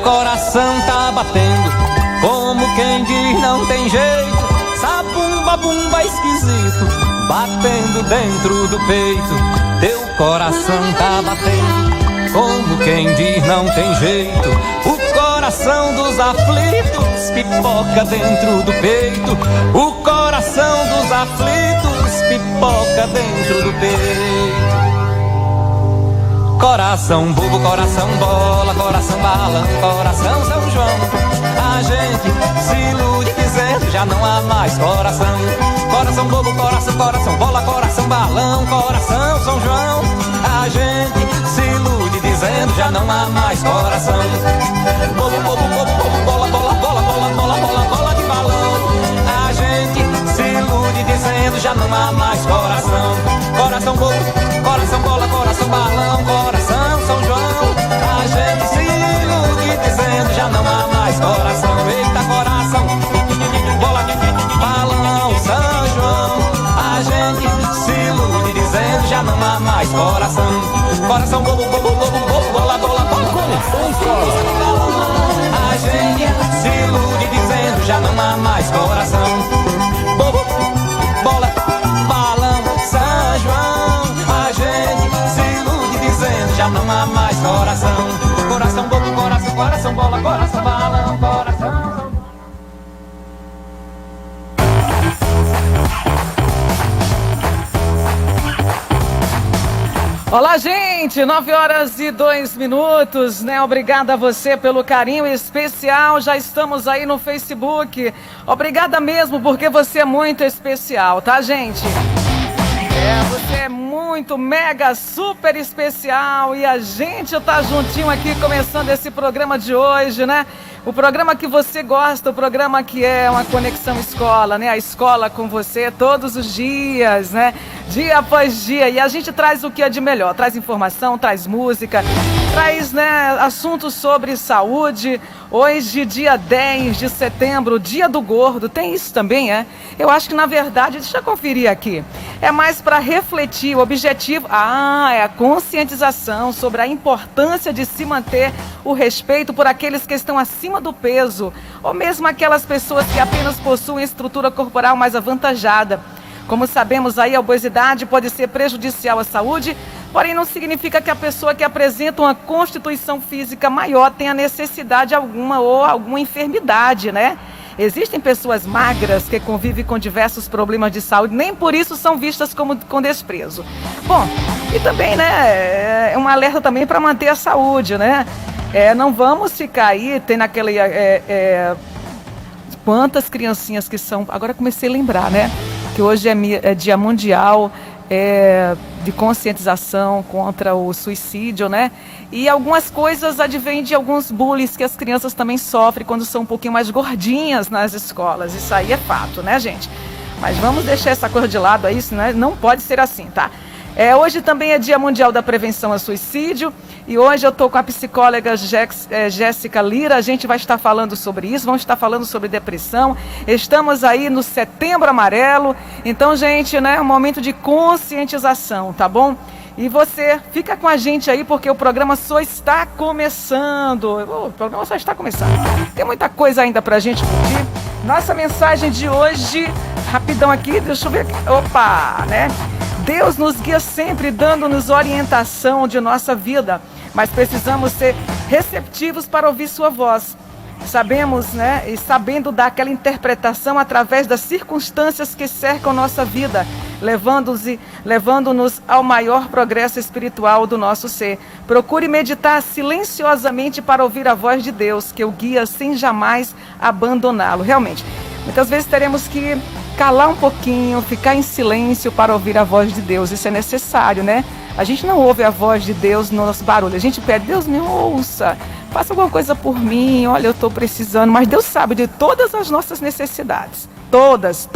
coração tá batendo, como quem diz não tem jeito. Sabumba, bumba esquisito, batendo dentro do peito. Teu coração tá batendo, como quem diz não tem jeito. O coração dos aflitos pipoca dentro do peito. O coração dos aflitos pipoca dentro do peito. Coração bobo, coração bola, coração balão, coração São João. A gente se ilude dizendo já não há mais coração. Coração bobo, coração bola, coração balão, coração São João. A gente se ilude dizendo já não há mais coração. Bobo, bobo, bobo, bobo, bola, bola, bola, bola, bola, bola, bola de balão. A gente se ilude dizendo já não há mais coração. Coração bobo, coração bola, coração balão, coração São João. A gente se ilude dizendo já não há mais coração. Eita, coração, bola, balão, São João. A gente se ilude dizendo já não há mais coração. Coração bobo, bobo, bobo, bobo, bola, bola, bola, coração São João. A gente se ilude dizendo já não há mais coração. Bobo, bola, balão, São João. A gente se ilude dizendo já não há mais coração. Coração bobo, coração bola, coração balão, coração. Olá, gente, 9h02, né? Obrigada a você pelo carinho especial. Já estamos aí no Facebook. Obrigada mesmo, porque você é muito especial, tá, gente? Você é muito, mega, super especial. E a gente tá juntinho aqui, começando esse programa de hoje, né? O programa que você gosta, o programa que é uma conexão escola, né? A escola com você todos os dias, né? Dia após dia. E a gente traz o que é de melhor. Traz informação, traz música, traz, né, assuntos sobre saúde. Hoje, dia 10 de setembro, dia do gordo. Tem isso também, é? Eu acho que, na verdade, deixa eu conferir aqui. É mais para refletir. O objetivo é a conscientização sobre a importância de se manter o respeito por aqueles que estão acima do peso, ou mesmo aquelas pessoas que apenas possuem estrutura corporal mais avantajada. Como sabemos aí, a obesidade pode ser prejudicial à saúde, porém não significa que a pessoa que apresenta uma constituição física maior tenha necessidade alguma ou alguma enfermidade, né? Existem pessoas magras que convivem com diversos problemas de saúde, nem por isso são vistas como com desprezo. Bom, e também, né, é um alerta também para manter a saúde, né? Não vamos ficar aí, tem naquele... quantas criancinhas que são... Agora comecei a lembrar, né? Que hoje é Dia Mundial de conscientização contra o suicídio, né? E algumas coisas advêm de alguns bullying que as crianças também sofrem quando são um pouquinho mais gordinhas nas escolas. Isso aí é fato, né, gente? Mas vamos deixar essa coisa de lado aí, né? Não pode ser assim, tá? Hoje também é Dia Mundial da Prevenção ao Suicídio. E hoje eu estou com a psicóloga Jéssica Lira. A gente vai estar falando sobre isso, vamos estar falando sobre depressão. Estamos aí no Setembro Amarelo. Então, gente, né, é um momento de conscientização, tá bom? E você fica com a gente aí, porque o programa só está começando. O programa só está começando. Tem muita coisa ainda pra gente curtir. Nossa mensagem de hoje, rapidão aqui, deixa eu ver aqui. Opa, né? Deus nos guia sempre, dando-nos orientação de nossa vida, mas precisamos ser receptivos para ouvir sua voz. Sabemos, né, e sabendo dar aquela interpretação através das circunstâncias que cercam nossa vida, levando-nos ao maior progresso espiritual do nosso ser. Procure meditar silenciosamente para ouvir a voz de Deus, que o guia sem jamais abandoná-lo. Realmente, muitas vezes teremos que calar um pouquinho, ficar em silêncio para ouvir a voz de Deus. Isso é necessário, né? A gente não ouve a voz de Deus no nosso barulho. A gente pede, Deus me ouça, faça alguma coisa por mim, olha, eu estou precisando. Mas Deus sabe de todas as nossas necessidades. Todas.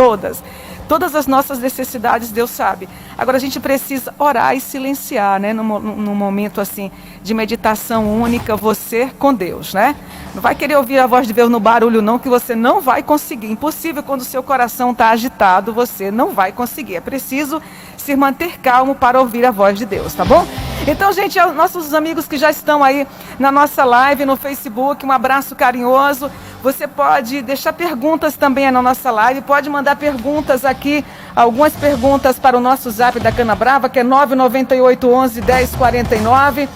Todas as nossas necessidades, Deus sabe. Agora a gente precisa orar e silenciar, né? Num momento assim de meditação única, você com Deus, né? Não vai querer ouvir a voz de Deus no barulho não, que você não vai conseguir. Impossível quando o seu coração está agitado, você não vai conseguir. É preciso se manter calmo para ouvir a voz de Deus, tá bom? Então, gente, aos nossos amigos que já estão aí na nossa live no Facebook, um abraço carinhoso. Você pode deixar perguntas também na nossa live, pode mandar perguntas aqui, algumas perguntas para o nosso zap da Cana Brava, que é 998 11 1049.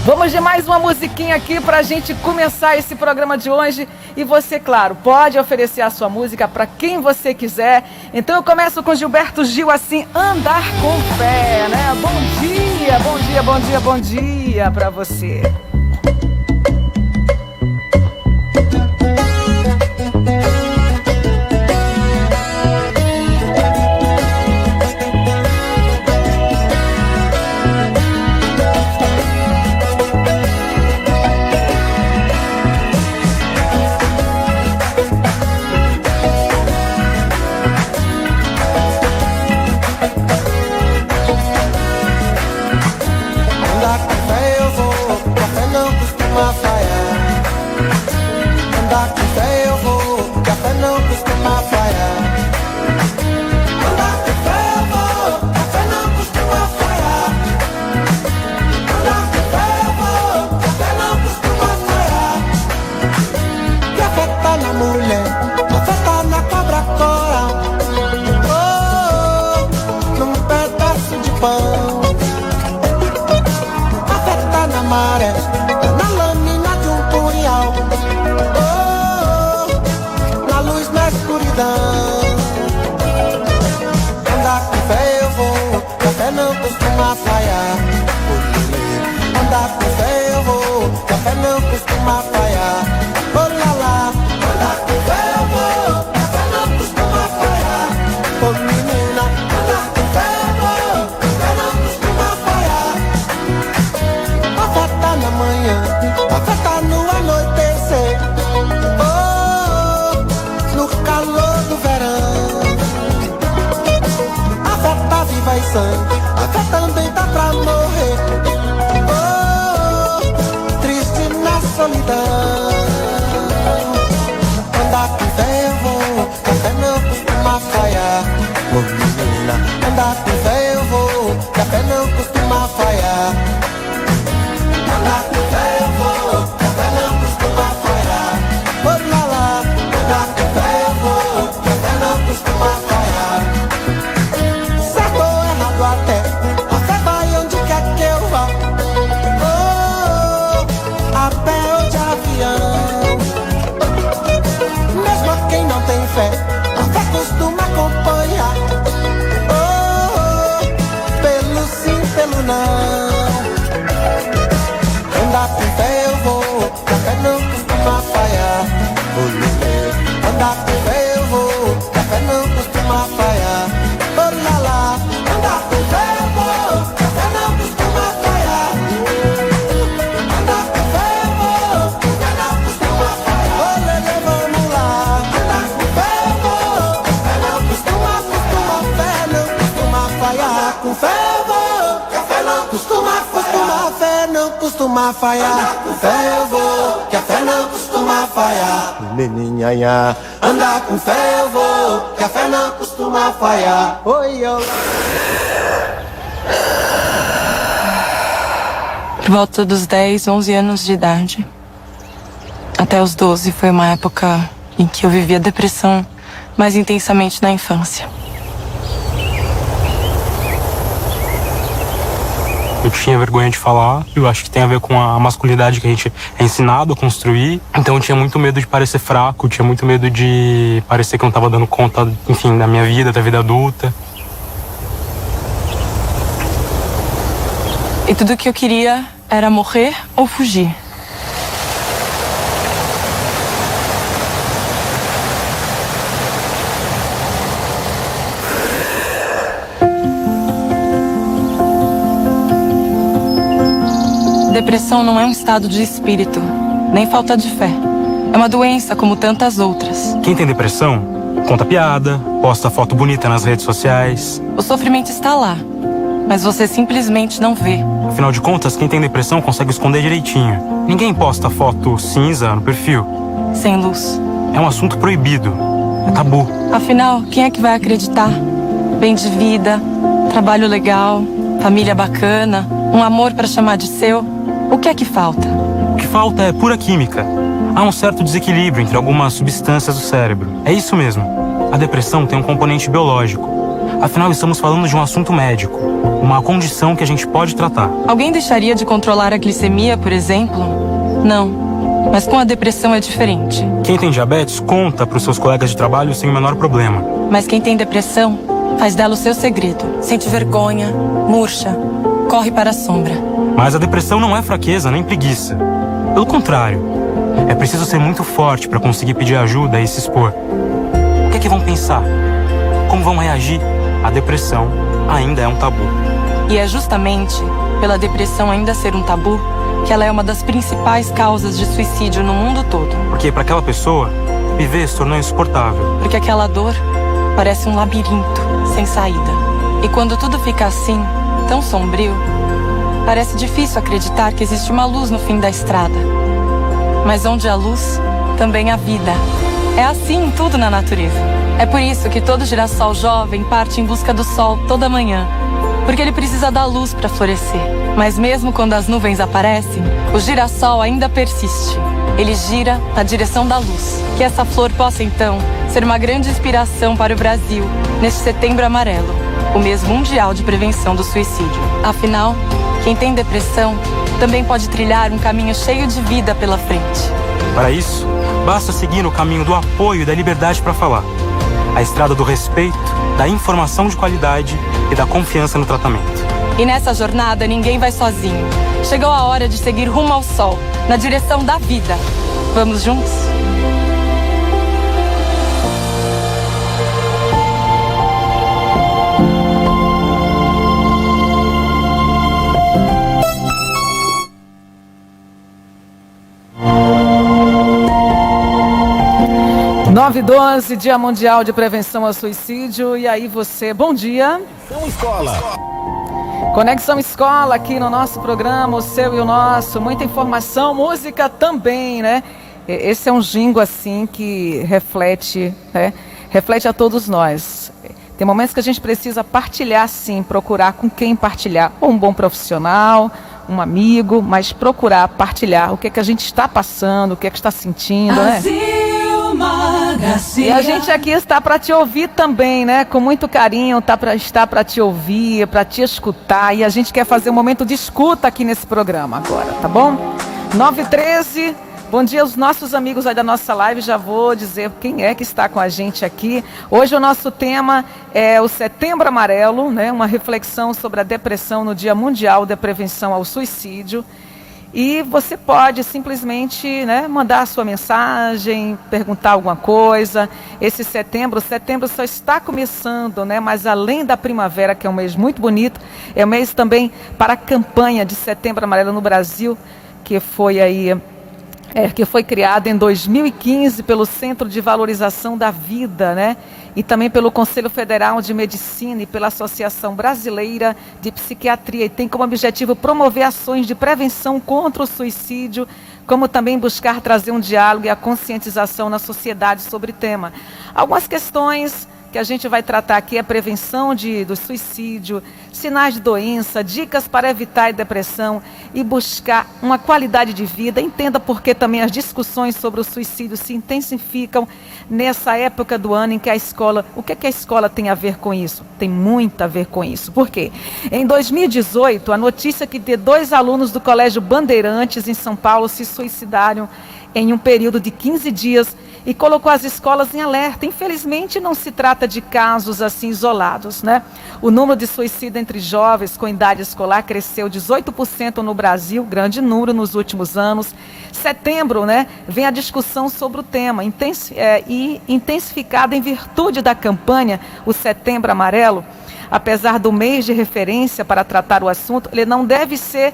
Vamos de mais uma musiquinha aqui para a gente começar esse programa de hoje. E você, claro, pode oferecer a sua música para quem você quiser. Então eu começo com Gilberto Gil, assim, Andar com Fé, né? Bom dia, bom dia, bom dia, bom dia para você. Falhar, com fé eu vou, que a fé não costuma falhar. Meninhanha, andar com fé eu vou, que a fé não costuma falhar. Oi, olá. Por volta dos 10, 11 anos de idade, até os 12 foi uma época em que eu vivia depressão mais intensamente na infância. Eu tinha vergonha de falar, eu acho que tem a ver com a masculinidade que a gente é ensinado a construir. Então eu tinha muito medo de parecer fraco, tinha muito medo de parecer que eu não estava dando conta, enfim, da minha vida, da vida adulta. E tudo que eu queria era morrer ou fugir. Depressão não é um estado de espírito, nem falta de fé. É uma doença como tantas outras. Quem tem depressão, conta piada, posta foto bonita nas redes sociais. O sofrimento está lá, mas você simplesmente não vê. Afinal de contas, quem tem depressão consegue esconder direitinho. Ninguém posta foto cinza no perfil. Sem luz. É um assunto proibido, é tabu. Afinal, quem é que vai acreditar? Bem de vida, trabalho legal, família bacana, um amor para chamar de seu. O que é que falta? O que falta é pura química. Há um certo desequilíbrio entre algumas substâncias do cérebro. É isso mesmo. A depressão tem um componente biológico. Afinal, estamos falando de um assunto médico. Uma condição que a gente pode tratar. Alguém deixaria de controlar a glicemia, por exemplo? Não. Mas com a depressão é diferente. Quem tem diabetes conta para os seus colegas de trabalho sem o menor problema. Mas quem tem depressão faz dela o seu segredo. Sente vergonha, murcha, corre para a sombra. Mas a depressão não é fraqueza nem preguiça. Pelo contrário, é preciso ser muito forte para conseguir pedir ajuda e se expor. O que é que vão pensar? Como vão reagir? A depressão ainda é um tabu. E é justamente pela depressão ainda ser um tabu que ela é uma das principais causas de suicídio no mundo todo. Porque para aquela pessoa, viver se tornou insuportável. Porque aquela dor parece um labirinto sem saída. E quando tudo fica assim, tão sombrio, parece difícil acreditar que existe uma luz no fim da estrada. Mas onde há luz, também há vida. É assim em tudo na natureza. É por isso que todo girassol jovem parte em busca do sol toda manhã. Porque ele precisa da luz para florescer. Mas mesmo quando as nuvens aparecem, o girassol ainda persiste. Ele gira na direção da luz. Que essa flor possa, então, ser uma grande inspiração para o Brasil neste Setembro Amarelo, o mês mundial de prevenção do suicídio. Afinal, quem tem depressão também pode trilhar um caminho cheio de vida pela frente. Para isso, basta seguir no caminho do apoio e da liberdade para falar. A estrada do respeito, da informação de qualidade e da confiança no tratamento. E nessa jornada ninguém vai sozinho. Chegou a hora de seguir rumo ao sol, na direção da vida. Vamos juntos? Nove e 12, Dia Mundial de Prevenção ao Suicídio. E aí você, bom dia. Conexão Escola. Conexão Escola aqui no nosso programa, o seu e o nosso. Muita informação, música também, né? Esse é um jingle assim que reflete, né? Reflete a todos nós. Tem momentos que a gente precisa partilhar sim, procurar com quem partilhar. Ou um bom profissional, um amigo, mas procurar partilhar o que é que a gente está passando, o que é que está sentindo, né? E a gente aqui está para te ouvir também, né? Com muito carinho, está para te ouvir, para te escutar. E a gente quer fazer um momento de escuta aqui nesse programa agora, tá bom? 9h13, bom dia aos nossos amigos aí da nossa live. Já vou dizer quem é que está com a gente aqui. Hoje o nosso tema é o Setembro Amarelo, né? Uma reflexão sobre a depressão no Dia Mundial de Prevenção ao Suicídio. E você pode simplesmente, né, mandar a sua mensagem, perguntar alguma coisa. Esse setembro só está começando, né, mas além da primavera, que é um mês muito bonito, é um mês também para a campanha de Setembro Amarelo no Brasil, que foi criada em 2015 pelo Centro de Valorização da Vida, né? E também pelo Conselho Federal de Medicina e pela Associação Brasileira de Psiquiatria. E tem como objetivo promover ações de prevenção contra o suicídio, como também buscar trazer um diálogo e a conscientização na sociedade sobre o tema. Algumas questões que a gente vai tratar aqui é a prevenção do suicídio, sinais de doença, dicas para evitar a depressão e buscar uma qualidade de vida. Entenda porque também as discussões sobre o suicídio se intensificam nessa época do ano em que a escola... O que a escola tem a ver com isso? Tem muito a ver com isso. Por quê? Em 2018, a notícia que 2 alunos do Colégio Bandeirantes, em São Paulo, se suicidaram em um período de 15 dias e colocou as escolas em alerta. Infelizmente, não se trata de casos assim isolados, né? O número de suicídio entre jovens com idade escolar cresceu 18% no Brasil, grande número nos últimos anos. Setembro, né, vem a discussão sobre o tema, intensificada em virtude da campanha, o Setembro Amarelo. Apesar do mês de referência para tratar o assunto, ele não deve ser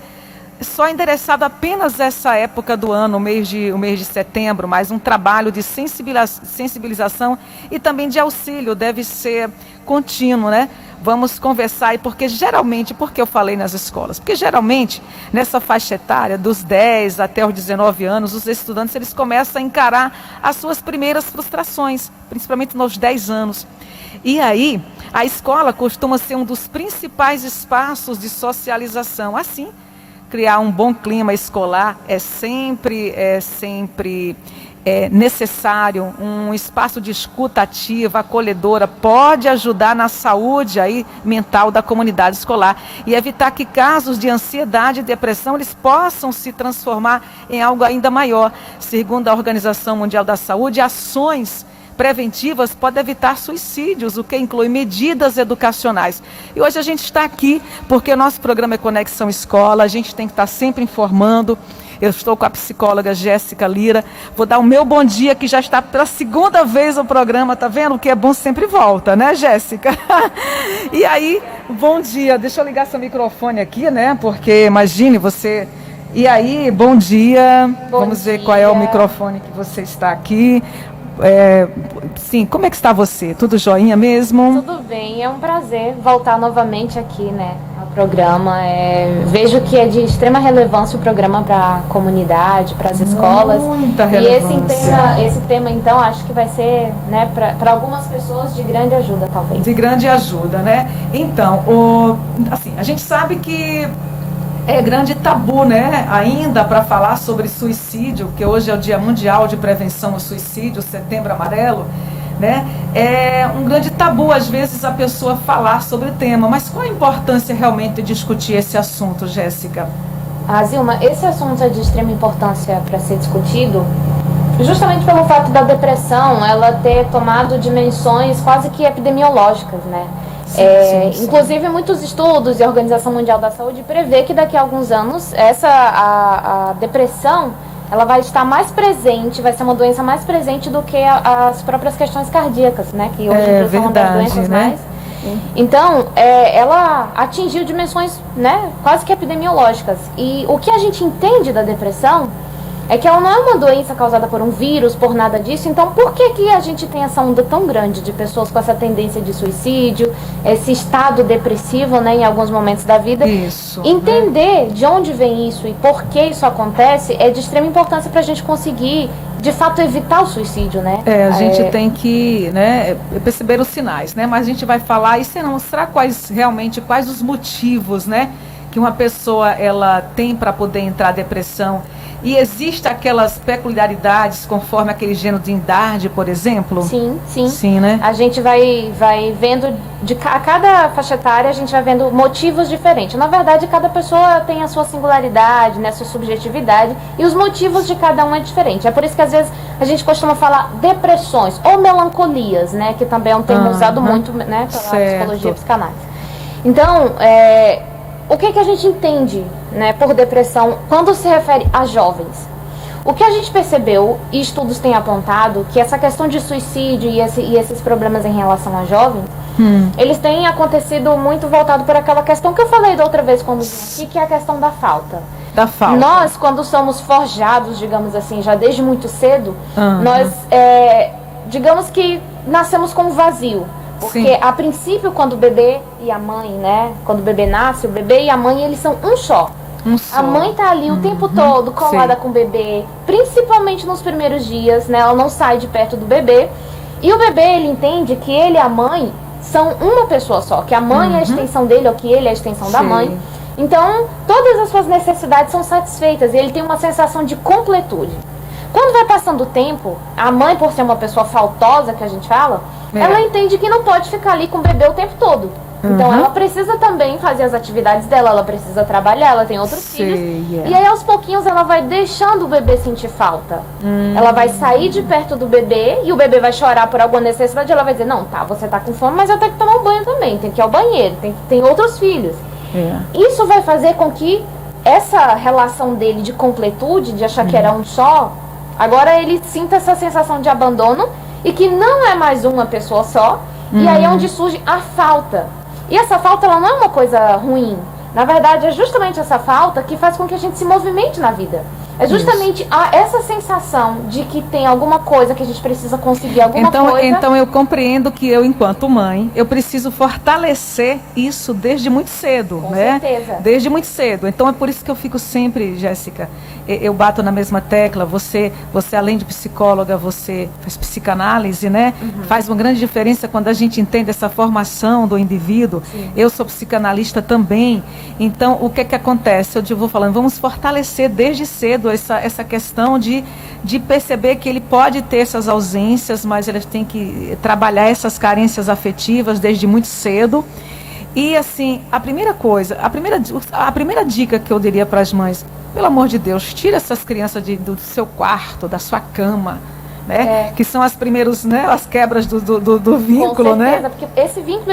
só endereçado apenas essa época do ano, o mês de setembro, mas um trabalho de sensibilização e também de auxílio deve ser contínuo, né? Vamos conversar aí, porque geralmente, por que eu falei nas escolas? Porque geralmente, nessa faixa etária, dos 10 até os 19 anos, os estudantes eles começam a encarar as suas primeiras frustrações, principalmente nos 10 anos. E aí, a escola costuma ser um dos principais espaços de socialização. Assim, criar um bom clima escolar é sempre necessário. Um espaço de escuta ativa, acolhedora, pode ajudar na saúde aí mental da comunidade escolar e evitar que casos de ansiedade e depressão eles possam se transformar em algo ainda maior. Segundo a Organização Mundial da Saúde, ações preventivas podem evitar suicídios, o que inclui medidas educacionais. E hoje a gente está aqui porque o nosso programa é Conexão Escola, a gente tem que estar sempre informando. Eu estou com a psicóloga Jéssica Lira. Vou dar o meu bom dia, que já está pela segunda vez no programa, tá vendo? O que é bom sempre volta, né, Jéssica? E aí, bom dia. Deixa eu ligar seu microfone aqui, né? Porque imagine você... E aí, bom dia. Vamos ver qual é o microfone que você está aqui. Sim, como é que está você? Tudo joinha mesmo? Tudo bem, é um prazer voltar novamente aqui, né, ao programa. Vejo que é de extrema relevância o programa para a comunidade, para as escolas. Muita relevância. E esse tema, então, acho que vai ser, né, para algumas pessoas de grande ajuda, talvez. De grande ajuda, né? Então, assim, a gente sabe que é grande tabu, né, ainda para falar sobre suicídio, que hoje é o Dia Mundial de Prevenção ao Suicídio, Setembro Amarelo, né? É um grande tabu, às vezes, a pessoa falar sobre o tema. Mas qual a importância realmente de discutir esse assunto, Jéssica? Zilma, esse assunto é de extrema importância para ser discutido, justamente pelo fato da depressão, ela ter tomado dimensões quase que epidemiológicas, né? Sim. Inclusive, muitos estudos e a Organização Mundial da Saúde prevê que daqui a alguns anos a depressão ela vai estar mais presente, vai ser uma doença mais presente do que as próprias questões cardíacas, né? Que hoje em dia são uma das doenças, né? Mais. Então, ela atingiu dimensões, né, quase que epidemiológicas. E o que a gente entende da depressão é que ela não é uma doença causada por um vírus, por nada disso. Então, por que a gente tem essa onda tão grande de pessoas com essa tendência de suicídio, esse estado depressivo, né, em alguns momentos da vida? Isso. Entender de onde vem isso e por que isso acontece é de extrema importância para a gente conseguir, de fato, evitar o suicídio, né? A gente tem que, né, perceber os sinais, né? Mas a gente vai falar e será mostrar quais os motivos, né, que uma pessoa ela tem para poder entrar em depressão. E existem aquelas peculiaridades conforme aquele gênero de idade, por exemplo? Sim. Sim, né? A gente vai vendo, a cada faixa etária, a gente vai vendo motivos diferentes. Na verdade, cada pessoa tem a sua singularidade, né, a sua subjetividade, e os motivos de cada um é diferente. É por isso que, às vezes, a gente costuma falar depressões ou melancolias, né, que também é um termo usado muito, né, pela psicologia e psicanálise. Então, o que a gente entende, né, por depressão quando se refere a jovens? O que a gente percebeu, e estudos têm apontado, que essa questão de suicídio e esses problemas em relação a jovens, eles têm acontecido muito voltado por aquela questão que eu falei da outra vez quando vim aqui, que é a questão da falta. Nós, quando somos forjados, digamos assim, já desde muito cedo, nós, digamos que nascemos com um vazio. Porque, a princípio, quando o bebê e a mãe, né? Quando o bebê nasce, o bebê e a mãe, eles são um só. A mãe tá ali o tempo todo, colada com o bebê, principalmente nos primeiros dias, né? Ela não sai de perto do bebê. E o bebê, ele entende que ele e a mãe são uma pessoa só. Que a mãe é a extensão dele, ou que ele é a extensão da mãe. Então, todas as suas necessidades são satisfeitas. E ele tem uma sensação de completude. Quando vai passando o tempo, a mãe, por ser uma pessoa faltosa, que a gente fala, ela entende que não pode ficar ali com o bebê o tempo todo. Então ela precisa também fazer as atividades dela, ela precisa trabalhar, ela tem outros filhos. E aí aos pouquinhos ela vai deixando o bebê sentir falta. Ela vai sair de perto do bebê e o bebê vai chorar por alguma necessidade. Ela vai dizer, não, tá, você tá com fome, mas eu tenho que tomar um banho também, tem que ir ao banheiro, tem outros filhos. Isso vai fazer com que essa relação dele de completude, de achar que era um só, agora ele sinta essa sensação de abandono e que não é mais uma pessoa só. E aí é onde surge a falta. E essa falta, ela não é uma coisa ruim. Na verdade, é justamente essa falta que faz com que a gente se movimente na vida. É justamente essa sensação de que tem alguma coisa que a gente precisa conseguir, alguma coisa. Então eu compreendo que eu, enquanto mãe, eu preciso fortalecer isso desde muito cedo, Com né? certeza. Desde muito cedo. Então é por isso que eu fico sempre, Jéssica, eu bato na mesma tecla. Você além de psicóloga, você faz psicanálise, né? Faz uma grande diferença quando a gente entende essa formação do indivíduo. Sim. Eu sou psicanalista também. Então, o que acontece? Eu vou falando, vamos fortalecer desde cedo essa questão de perceber que ele pode ter essas ausências, mas ele tem que trabalhar essas carências afetivas desde muito cedo. E assim, a primeira dica que eu diria para as mães, pelo amor de Deus, tira essas crianças do seu quarto, da sua cama, né? Que são as primeiras, né? As quebras do vínculo, Com certeza, né? porque esse vínculo,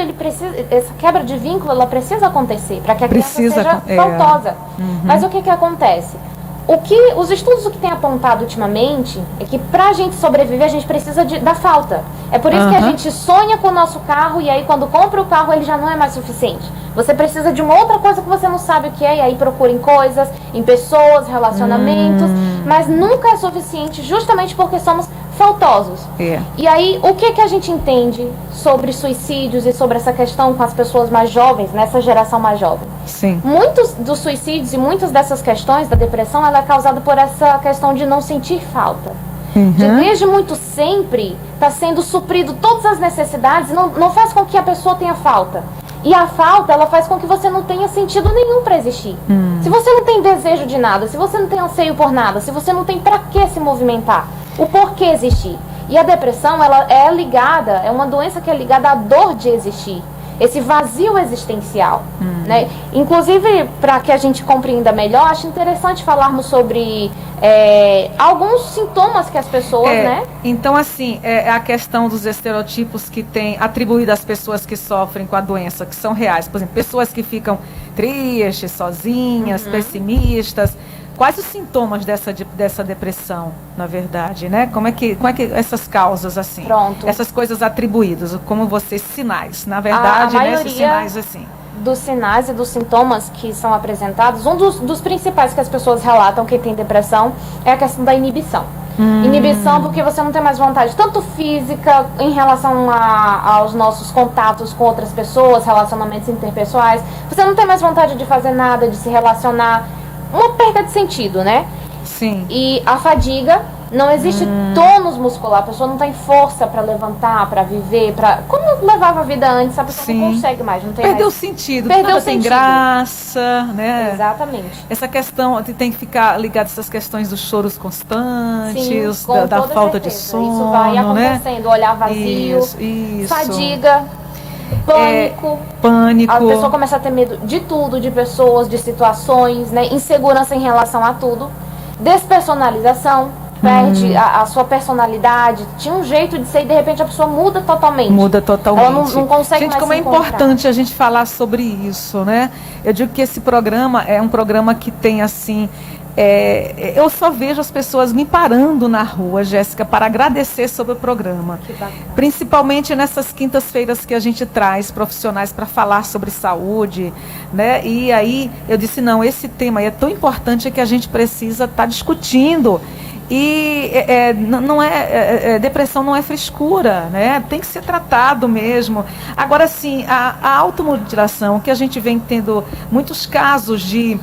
essa quebra de vínculo, ela precisa acontecer para que a criança seja é. faltosa. Mas o que acontece? Os estudos que têm apontado ultimamente é que pra gente sobreviver a gente precisa da falta. É por isso que a gente sonha com o nosso carro e aí quando compra o carro ele já não é mais suficiente. Você precisa de uma outra coisa que você não sabe o que é e aí procura em coisas, em pessoas, relacionamentos, mas nunca é suficiente justamente porque somos faltosos. É. E aí, o que a gente entende sobre suicídios e sobre essa questão com as pessoas mais jovens, nessa geração mais jovem? Sim. Muitos dos suicídios e muitas dessas questões da depressão, ela é causada por essa questão de não sentir falta. De desde muito sempre está sendo suprido todas as necessidades e não faz com que a pessoa tenha falta. E a falta, ela faz com que você não tenha sentido nenhum para existir. Se você não tem desejo de nada, se você não tem anseio por nada, se você não tem para que se movimentar, o porquê existir. E a depressão, ela é uma doença que é ligada à dor de existir. Esse vazio existencial, né? Inclusive, para que a gente compreenda melhor, acho interessante falarmos sobre alguns sintomas que as pessoas, né? Então, assim, a questão dos estereotipos que tem atribuído às pessoas que sofrem com a doença, que são reais. Por exemplo, pessoas que ficam tristes, sozinhas, pessimistas. Quais os sintomas dessa depressão, na verdade, né? Como é que essas causas, assim? Pronto. Essas coisas atribuídas, como sinais, na verdade, né? Esses sinais, assim. Dos sinais e dos sintomas que são apresentados, um dos principais que as pessoas relatam que tem depressão é a questão da inibição. Inibição porque você não tem mais vontade, tanto física, em relação aos nossos contatos com outras pessoas, relacionamentos interpessoais. Você não tem mais vontade de fazer nada, de se relacionar. Uma perda de sentido, né? Sim. E a fadiga, não existe tônus muscular, a pessoa não tem força para levantar, para viver, como levava a vida antes, a pessoa não consegue mais, não tem Perdeu o mais. sentido, Perdeu nada o tem sentido. graça, né? Exatamente. Essa questão, tem que ficar ligado a essas questões dos choros constantes, Sim, com da toda falta de certeza. sono, Isso vai né? acontecendo, olhar vazio, Isso. fadiga, pânico. Pânico. A pessoa começa a ter medo de tudo, de pessoas, de situações, né? Insegurança em relação a tudo. Despersonalização, perde a sua personalidade. Tinha um jeito de ser e de repente a pessoa muda totalmente. Muda totalmente. Ela não consegue gente, mais como se é encontrar. importante a gente falar sobre isso, né? Eu digo que esse programa é um programa que tem, assim... eu só vejo as pessoas me parando na rua, Jéssica, para agradecer sobre o programa. Que bacana. Principalmente nessas quintas-feiras que a gente traz profissionais para falar sobre saúde, né? E aí eu disse, não, esse tema é tão importante que a gente precisa estar discutindo. E depressão não é frescura, né? Tem que ser tratado mesmo. Agora, sim, a automutilação, que a gente vem tendo muitos casos de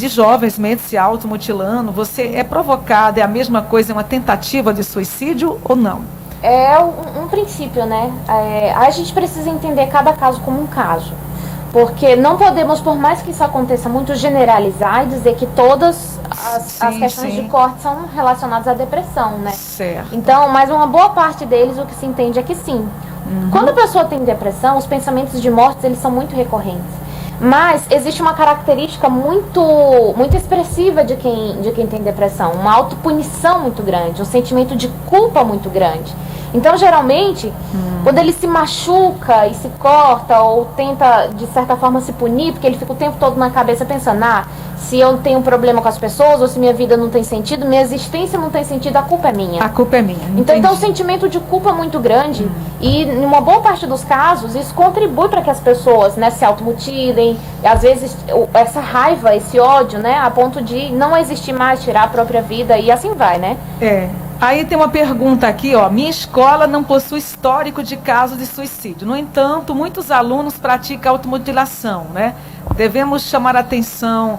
jovens mesmo se automutilando, você é provocado, é a mesma coisa, é uma tentativa de suicídio ou não? É um princípio, né? A gente precisa entender cada caso como um caso. Porque não podemos, por mais que isso aconteça muito, generalizar e dizer que todas as questões de corte são relacionadas à depressão, né? Certo. Então, mas uma boa parte deles, o que se entende é que sim. Quando a pessoa tem depressão, os pensamentos de morte, eles são muito recorrentes. Mas existe uma característica muito expressiva de quem tem depressão, uma autopunição muito grande, um sentimento de culpa muito grande. Então, geralmente, quando ele se machuca e se corta ou tenta, de certa forma, se punir, porque ele fica o tempo todo na cabeça pensando, se eu tenho um problema com as pessoas, ou se minha vida não tem sentido, minha existência não tem sentido, a culpa é minha. A culpa é minha. Então, o sentimento de culpa é muito grande e, em uma boa parte dos casos, isso contribui para que as pessoas, né, se automutilem. Às vezes, essa raiva, esse ódio, né, a ponto de não existir mais, tirar a própria vida e assim vai, né? Aí tem uma pergunta aqui, ó. Minha escola não possui histórico de casos de suicídio. No entanto, muitos alunos praticam automutilação, né? Devemos chamar a atenção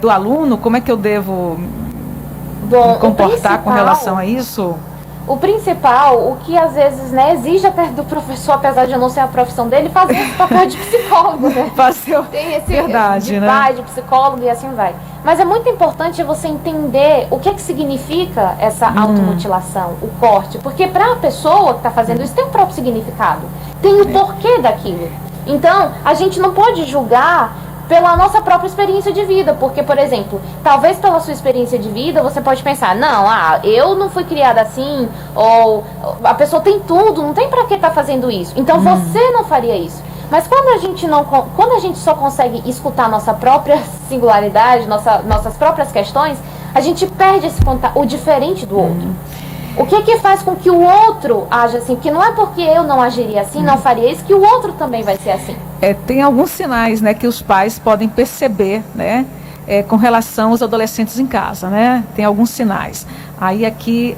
do aluno? Como é que eu devo me comportar com relação a isso? O principal, o que às vezes, né, exige até do professor, apesar de eu não ser a profissão dele, fazer esse papel de psicólogo, né? Tem esse verdade, de pai, de psicólogo e assim vai. Mas é muito importante você entender o que significa essa automutilação, o corte. Porque para a pessoa que está fazendo isso tem um próprio significado. Tem o porquê daquilo. Então, a gente não pode julgar pela nossa própria experiência de vida, porque, por exemplo, talvez pela sua experiência de vida você pode pensar, não, eu não fui criada assim, ou a pessoa tem tudo, não tem pra que tá fazendo isso, então você não faria isso. Mas quando a gente só consegue escutar nossa própria singularidade, nossas próprias questões, a gente perde esse contato, o diferente do outro. O que faz com que o outro age assim? Porque não é porque eu não agiria assim, não faria isso, que o outro também vai ser assim. Tem alguns sinais, né, que os pais podem perceber, né, com relação aos adolescentes em casa, né? Tem alguns sinais. Aí aqui,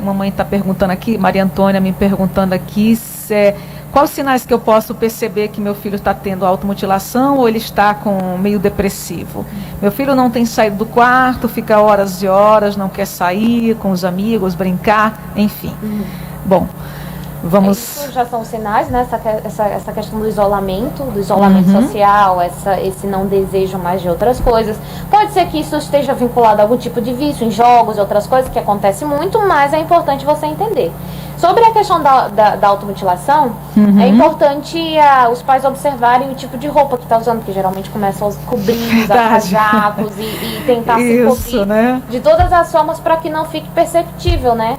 mamãe está perguntando aqui, Maria Antônia me perguntando aqui, quais sinais que eu posso perceber que meu filho está tendo automutilação ou ele está meio depressivo? Meu filho não tem saído do quarto, fica horas e horas, não quer sair com os amigos, brincar, enfim. Bom, vamos... Isso já são sinais, né? Essa questão do isolamento social, esse não desejo mais de outras coisas. Pode ser que isso esteja vinculado a algum tipo de vício em jogos e outras coisas, que acontece muito, mas é importante você entender. Sobre a questão da automutilação, é importante os pais observarem o tipo de roupa que está usando, porque geralmente começam a cobrir, usar casacos e tentar se cobrir, né, de todas as formas para que não fique perceptível, né?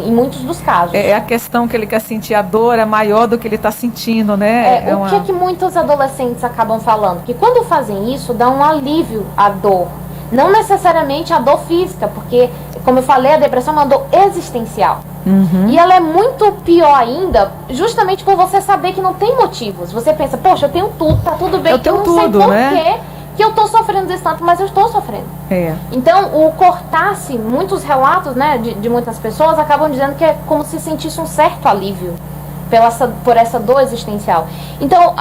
Em muitos dos casos. É a questão que ele quer sentir a dor é maior do que ele está sentindo, né? O que muitos adolescentes acabam falando? Que quando fazem isso, dá um alívio à dor. Não necessariamente a dor física, porque, como eu falei, a depressão é uma dor existencial. E ela é muito pior ainda, justamente por você saber que não tem motivos. Você pensa, poxa, eu tenho tudo, tá tudo bem, eu não sei por quê que eu tô sofrendo desse tanto, mas eu estou sofrendo. Então, o cortar-se, muitos relatos, né, de muitas pessoas acabam dizendo que é como se sentisse um certo alívio por essa dor existencial. Então,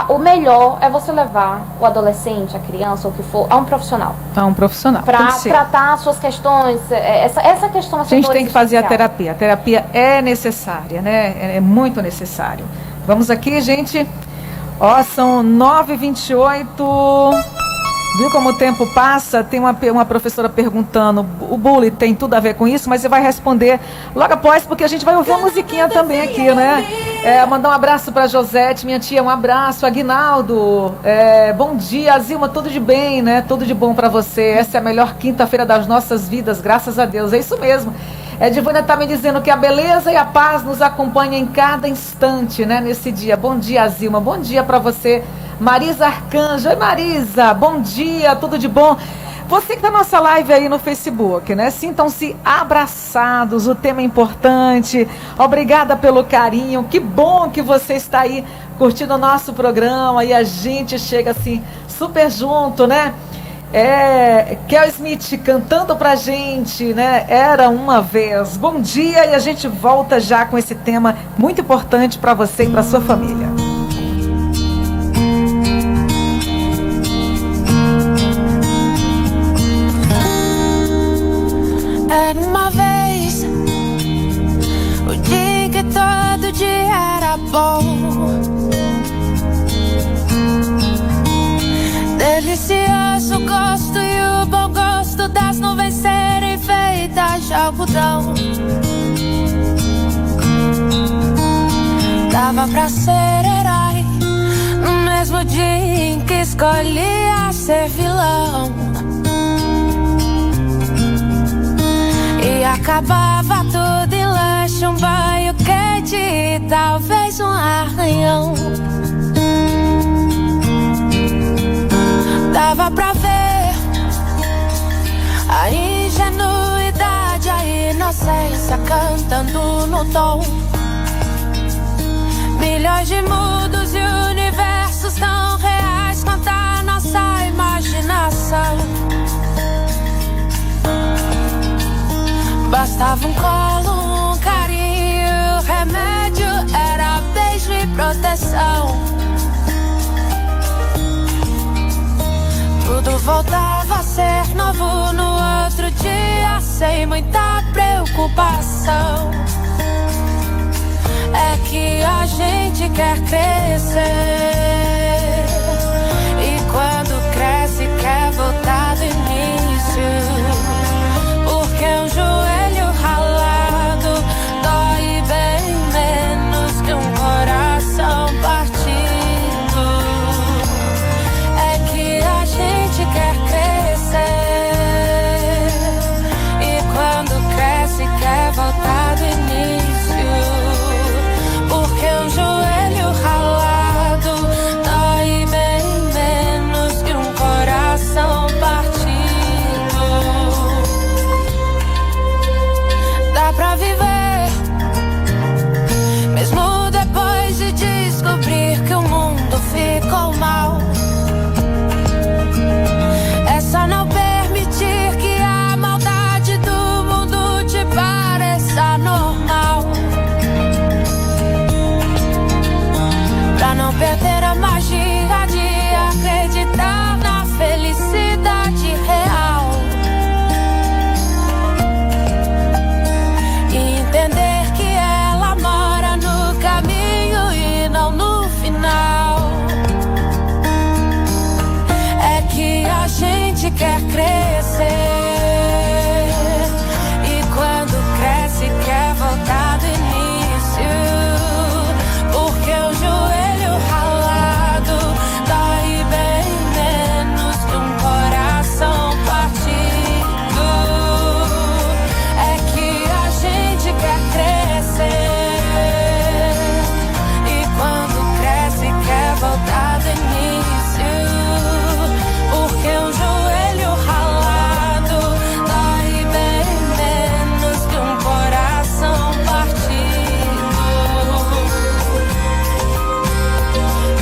o melhor é você levar o adolescente, a criança, ou o que for, a um profissional. A um profissional. Para tratar as suas questões, essa questão... A gente tem que fazer a terapia. A terapia é necessária, né? É muito necessário. Vamos aqui, gente. São 9h28... Viu como o tempo passa? Tem uma professora perguntando, o bullying tem tudo a ver com isso, mas você vai responder logo após, porque a gente vai ouvir uma musiquinha também aqui, né? Mandar um abraço para Josete, minha tia, um abraço. Aguinaldo, bom dia. Zilma, tudo de bem, né? Tudo de bom para você. Essa é a melhor quinta-feira das nossas vidas, graças a Deus. É isso mesmo. Edivânia está me dizendo que a beleza e a paz nos acompanham em cada instante, né? Nesse dia. Bom dia, Zilma. Bom dia para você. Marisa Arcanjo. Oi, Marisa. Bom dia, tudo de bom. Você que está na nossa live aí no Facebook, né? Sintam-se abraçados, o tema é importante. Obrigada pelo carinho. Que bom que você está aí curtindo o nosso programa e a gente chega assim super junto, né? Kel Smith cantando pra gente, né? Era uma vez. Bom dia, e a gente volta já com esse tema muito importante para você e para sua família. Era uma vez o dia que todo dia era bom, delicioso gosto e o bom gosto das nuvens serem feitas de algodão. Dava pra ser herói no mesmo dia em que escolhia ser vilão. E acabava tudo em lanche, um banho talvez um arranhão. Dava pra ver a ingenuidade, a inocência cantando no tom. Milhões de mundos e universos tão reais quanto a nossa imaginação. Bastava um colo, um carinho, remédio era beijo e proteção. Tudo voltava a ser novo no outro dia, sem muita preocupação. É que a gente quer crescer, e quando cresce quer voltar do início. Porque um joelho ralado dói bem menos que um coração partido. É que a gente quer crescer, e quando cresce quer voltar do início. Porque um joelho ralado dói bem menos que um coração partido. Dá pra viver, mesmo depois de descobrir que o mundo ficou mal. É só não permitir que a maldade do mundo te pareça normal. Pra não perder a magia de acreditar na felicidade real. E entender que ela mora no caminho e não no final. É que a gente quer crescer, e quando cresce quer voltar do início. Porque o joelho ralado dói bem menos que um coração partido. É que a gente quer crescer, e quando cresce quer voltar do início. Porque um joelho ralado dói bem menos que um coração partido.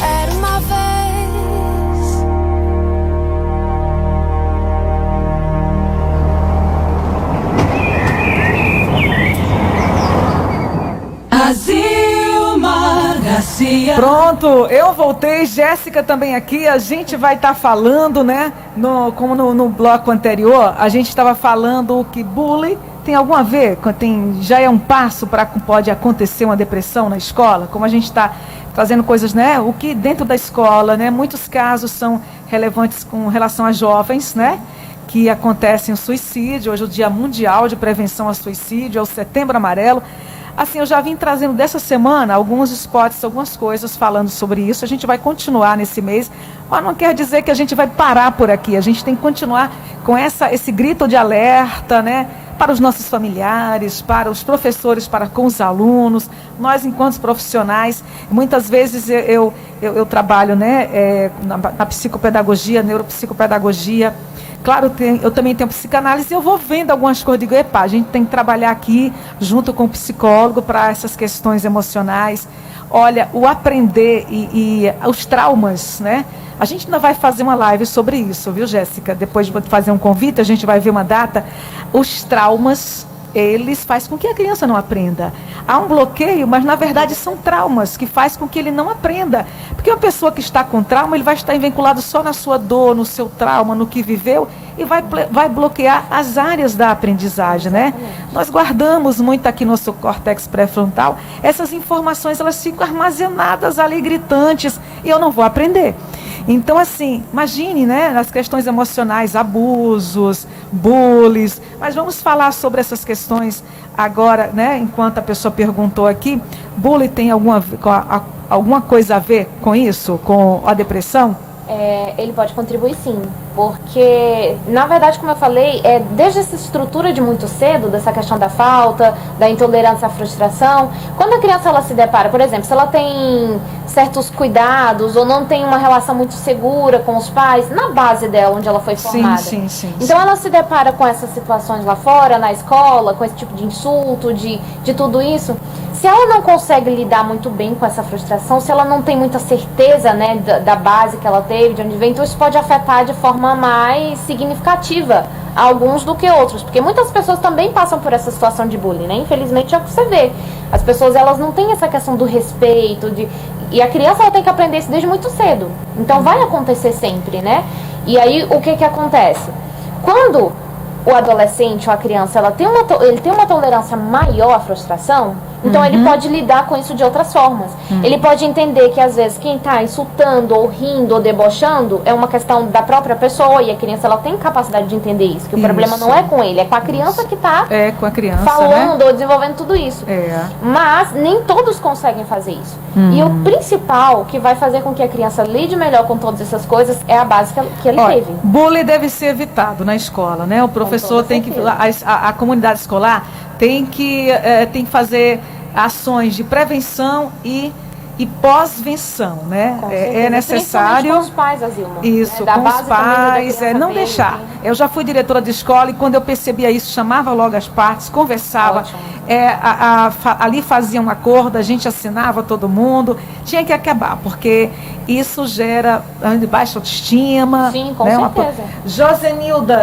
Era uma vez. Azilmar Garcia. Pronto, eu voltei, Jéssica também aqui, a gente vai estar falando, né, como no bloco anterior, a gente estava falando que bullying tem algum a ver, já é um passo para que pode acontecer uma depressão na escola, como a gente está trazendo coisas, né, o que dentro da escola, né, muitos casos são relevantes com relação a jovens, né, que acontecem o suicídio, hoje é o Dia Mundial de Prevenção ao Suicídio, é o Setembro Amarelo. Assim, eu já vim trazendo dessa semana alguns spots, algumas coisas falando sobre isso. A gente vai continuar nesse mês, mas não quer dizer que a gente vai parar por aqui. A gente tem que continuar com esse grito de alerta, né? Para os nossos familiares, para os professores, com os alunos, nós enquanto profissionais. Muitas vezes eu trabalho, né, na psicopedagogia, neuropsicopedagogia. Claro, eu também tenho psicanálise e eu vou vendo algumas coisas, digo, a gente tem que trabalhar aqui junto com o psicólogo para essas questões emocionais. Olha, o aprender e os traumas, né? A gente ainda vai fazer uma live sobre isso, viu, Jéssica? Depois de fazer um convite, a gente vai ver uma data. Os traumas, eles fazem com que a criança não aprenda. Há um bloqueio, mas na verdade são traumas que fazem com que ele não aprenda. Porque uma pessoa que está com trauma, ele vai estar vinculado só na sua dor, no seu trauma, no que viveu, e vai bloquear as áreas da aprendizagem, né? Nós guardamos muito aqui no nosso córtex pré-frontal, essas informações, elas ficam armazenadas ali, gritantes, e eu não vou aprender. Então, assim, imagine, né, as questões emocionais, abusos, bullying, mas vamos falar sobre essas questões agora, né, enquanto a pessoa perguntou aqui, bullying tem alguma coisa a ver com isso, com a depressão? Ele pode contribuir sim. Porque, na verdade, como eu falei, desde essa estrutura de muito cedo, dessa questão da falta, da intolerância à frustração, quando a criança ela se depara, por exemplo, se ela tem certos cuidados ou não tem uma relação muito segura com os pais, na base dela, onde ela foi formada. Sim. Então ela se depara com essas situações lá fora, na escola, com esse tipo de insulto, de tudo isso. Se ela não consegue lidar muito bem com essa frustração, se ela não tem muita certeza, né, da base que ela teve, de onde vem, então isso pode afetar de forma mais significativa alguns do que outros, porque muitas pessoas também passam por essa situação de bullying, né? Infelizmente é o que você vê. As pessoas, elas não têm essa questão do respeito, e a criança ela tem que aprender isso desde muito cedo. Então vai acontecer sempre, né? E aí o que acontece? Quando o adolescente ou a criança ele tem uma tolerância maior à frustração, então ele pode lidar com isso de outras formas. Ele pode entender que às vezes quem está insultando ou rindo ou debochando é uma questão da própria pessoa, e a criança ela tem capacidade de entender isso, que o problema não é com ele, é com a criança que está com a criança, falando, né, ou desenvolvendo tudo isso. Mas nem todos conseguem fazer isso. E o principal que vai fazer com que a criança lide melhor com todas essas coisas é a base que ele teve. Bullying deve ser evitado na escola, né? O professor tem que... A comunidade escolar tem que fazer ações de prevenção e pós-venção, né? É necessário. Com os pais, Azilma. Isso, com os pais, não deixar. Eu já fui diretora de escola e quando eu percebia isso, chamava logo as partes, conversava. Ali fazia um acordo, a gente assinava todo mundo. Tinha que acabar, porque isso gera baixa autoestima. Sim, com certeza.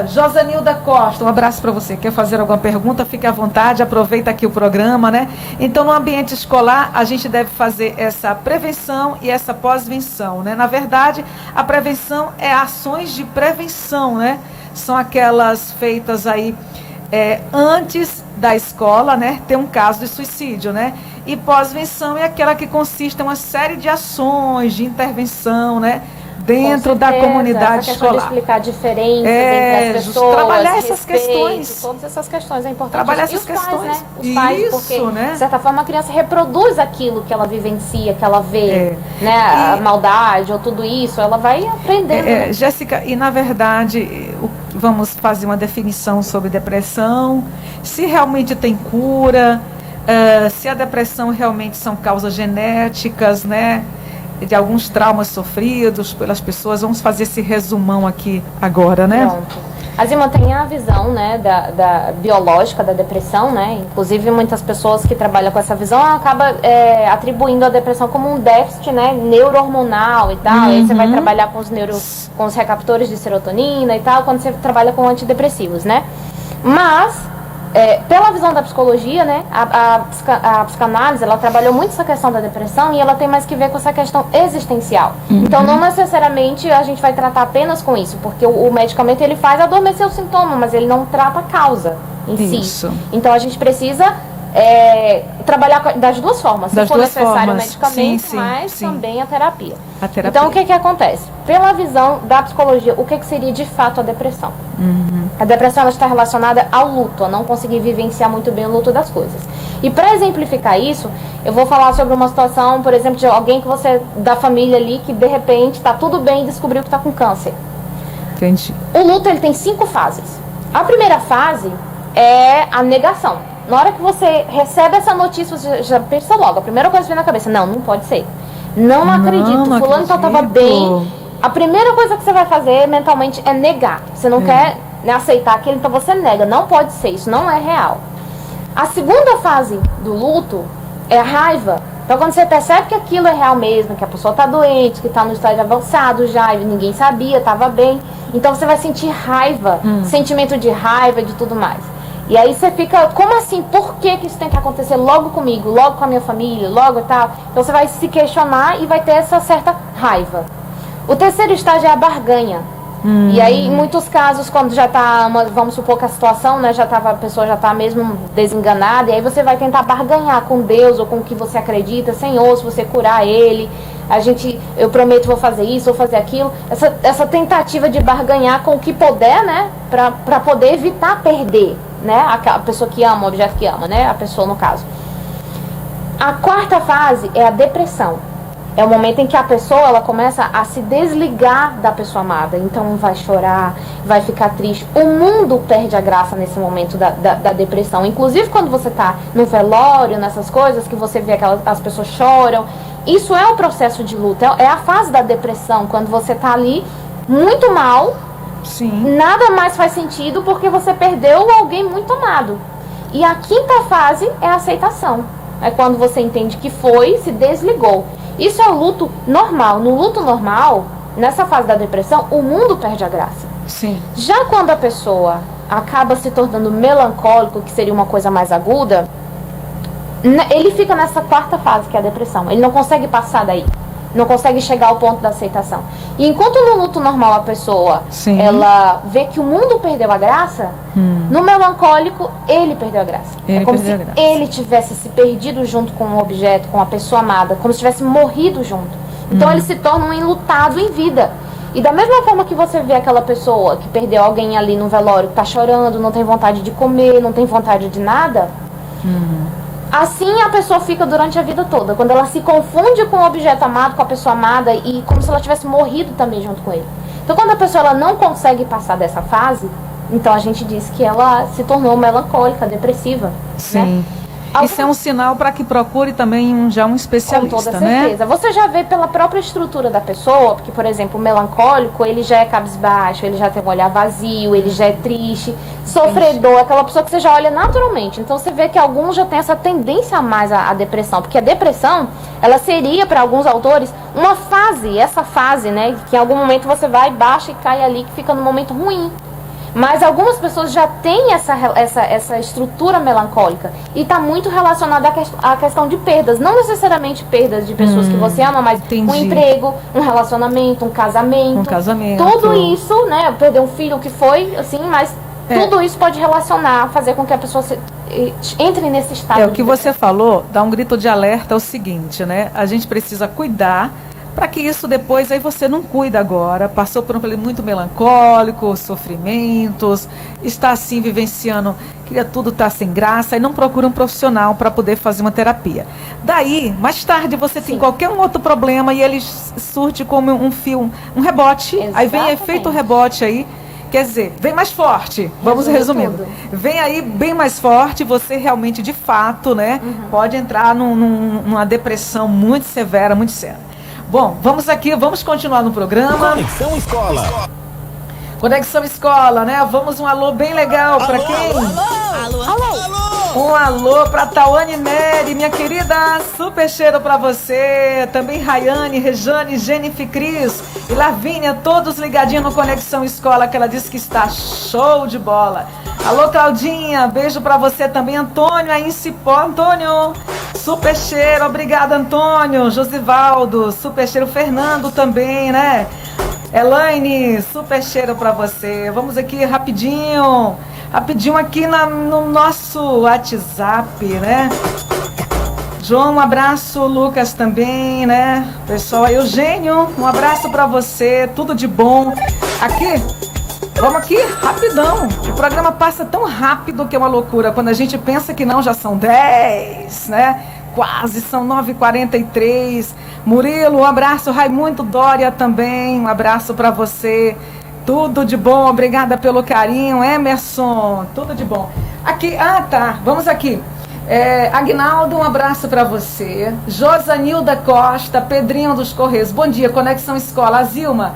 Josenilda Costa, um abraço para você. Quer fazer alguma pergunta? Fique à vontade, aproveita aqui o programa, né? Então, no ambiente escolar, a gente deve fazer essa prevenção e essa pós-venção, né? Na verdade, a prevenção é ações de prevenção, né? São aquelas feitas aí antes da escola, né? Ter um caso de suicídio, né? E pós-venção é aquela que consiste em uma série de ações de intervenção, né? Dentro da comunidade escolar. De explicar diferenças entre as pessoas, trabalhar essas questões. Todas essas questões é importante. Trabalhar essas questões. Pais, né? Os pais, isso, porque, né? de certa forma, a criança reproduz aquilo que ela vivencia, que ela vê, né? A maldade ou tudo isso, ela vai aprendendo. Né? Jéssica, e na verdade, vamos fazer uma definição sobre depressão, se realmente tem cura, se a depressão realmente são causas genéticas, né? De alguns traumas sofridos pelas pessoas. Vamos fazer esse resumão aqui agora, né? Pronto. A Zilma tem a visão, né, da biológica da depressão, né? Inclusive muitas pessoas que trabalham com essa visão acabam atribuindo a depressão como um déficit, né, neurohormonal e tal. Aí você vai trabalhar com os recaptores de serotonina e tal, quando você trabalha com antidepressivos, né? Mas pela visão da psicologia, né, a psicanálise, ela trabalhou muito essa questão da depressão e ela tem mais que ver com essa questão existencial. Então, não necessariamente a gente vai tratar apenas com isso, porque o medicamento ele faz adormecer o sintoma, mas ele não trata a causa em si. Então, a gente precisa trabalhar das duas formas. Se for necessário o medicamento, mas também a terapia. Então, o que acontece? Pela visão da psicologia, o que seria de fato a depressão? A depressão ela está relacionada ao luto, a não conseguir vivenciar muito bem o luto das coisas. E para exemplificar isso, eu vou falar sobre uma situação, por exemplo, de alguém que da família ali, que de repente está tudo bem e descobriu que está com câncer. Entendi. O luto ele tem 5 fases. A primeira fase é a negação. Na hora que você recebe essa notícia, você já pensa logo, a primeira coisa que vem na cabeça, não pode ser. Não acredito, fulano estava bem. A primeira coisa que você vai fazer mentalmente é negar. Você não quer aceitar aquilo, então você nega. Não pode ser, isso não é real. A segunda fase do luto é a raiva. Então quando você percebe que aquilo é real mesmo, que a pessoa está doente, que está no estágio avançado já, e ninguém sabia, estava bem, então você vai sentir raiva, sentimento de raiva e de tudo mais. E aí você fica, como assim? Por que isso tem que acontecer logo comigo, logo com a minha família, logo e tal? Então você vai se questionar e vai ter essa certa raiva. O terceiro estágio é a barganha. E aí, em muitos casos, quando já está, vamos supor que a situação, né, a pessoa já está mesmo desenganada, e aí você vai tentar barganhar com Deus ou com o que você acredita, Senhor, se você curar ele, eu prometo, vou fazer isso, vou fazer aquilo. Essa tentativa de barganhar com o que puder, né, para poder evitar perder, né, a pessoa que ama, o objeto que ama, né, a pessoa no caso. A quarta fase é a depressão. É o momento em que a pessoa ela começa a se desligar da pessoa amada. Então vai chorar, vai ficar triste. O mundo perde a graça nesse momento da depressão. Inclusive quando você está no velório, nessas coisas, que você vê as pessoas choram. Isso é o processo de luto. É a fase da depressão, quando você está ali muito mal. Sim. Nada mais faz sentido porque você perdeu alguém muito amado. E a quinta fase é a aceitação. É quando você entende que foi, se desligou. Isso é o luto normal. No luto normal, nessa fase da depressão, o mundo perde a graça. Sim. Já quando a pessoa acaba se tornando melancólico, que seria uma coisa mais aguda, ele fica nessa quarta fase, que é a depressão. Ele não consegue passar daí. Não consegue chegar ao ponto da aceitação. E enquanto no luto normal a pessoa, Sim. ela vê que o mundo perdeu a graça, no melancólico, ele perdeu a graça. Ele é como perdeu se a graça. ele tivesse se perdido junto com o objeto, com a pessoa amada, como se tivesse morrido junto. Então ele se torna um enlutado em vida. E da mesma forma que você vê aquela pessoa que perdeu alguém ali no velório, que tá chorando, não tem vontade de comer, não tem vontade de nada, assim a pessoa fica durante a vida toda. Quando ela se confunde com o objeto amado, com a pessoa amada, e como se ela tivesse morrido também junto com ele. Então quando a pessoa ela não consegue passar dessa fase, então a gente diz que ela se tornou melancólica, depressiva. Sim. Né? Isso é um sinal para que procure também um especialista, Com toda né? certeza. Você já vê pela própria estrutura da pessoa, porque, por exemplo, o melancólico, ele já é cabisbaixo, ele já tem um olhar vazio, ele já é triste, sofredor, aquela pessoa que você já olha naturalmente. Então você vê que alguns já têm essa tendência mais à depressão, porque a depressão, ela seria, para alguns autores, uma fase, essa fase, né, que em algum momento você vai, baixa e cai ali, que fica num momento ruim. Mas algumas pessoas já têm essa estrutura melancólica e está muito relacionada à questão de perdas. Não necessariamente perdas de pessoas que você ama, mas entendi. um emprego, um relacionamento, um casamento. Um casamento. Tudo isso, né? Perder um filho, o que foi, assim, mas tudo isso pode relacionar, fazer com que a pessoa entre nesse estado. O que você falou, dá um grito de alerta, é o seguinte, né? A gente precisa cuidar para que isso depois, aí você não cuida agora, passou por um período muito melancólico, sofrimentos, está assim vivenciando, que tudo está sem graça, e não procura um profissional para poder fazer uma terapia. Daí, mais tarde, você tem qualquer um outro problema e ele surge como um fio, um rebote, aí vem efeito rebote aí, quer dizer, vem mais forte, vamos resumindo. Vem aí bem mais forte, você realmente, de fato, né, pode entrar numa depressão muito severa, muito séria. Bom, vamos continuar no programa. Conexão Escola. Conexão Escola, né? Vamos um alô bem legal para quem? Um alô para Tawane Nery, minha querida, super cheiro para você. Também Rayane, Rejane, Jennifer Cris e Lavínia, todos ligadinhos no Conexão Escola, que ela disse que está show de bola. Alô, Claudinha, beijo para você também. Antônio, aí em Cipó. Antônio, super cheiro, obrigada, Antônio. Josivaldo, super cheiro. Fernando também, né? Elaine, super cheiro para você. Vamos aqui rapidinho aqui no nosso WhatsApp, né? João, um abraço. Lucas também, né? Pessoal, Eugênio, um abraço para você. Tudo de bom. Aqui, vamos aqui, rapidão. O programa passa tão rápido que é uma loucura. Quando a gente pensa que não, já são 10, né? Quase, são 9h43. Murilo, um abraço. Raimundo Dória também, um abraço para você. Tudo de bom, obrigada pelo carinho. Emerson, tudo de bom. Aqui, vamos aqui. Agnaldo, um abraço para você. Josanilda Costa, Pedrinho dos Correios. Bom dia, Conexão Escola. Zilma,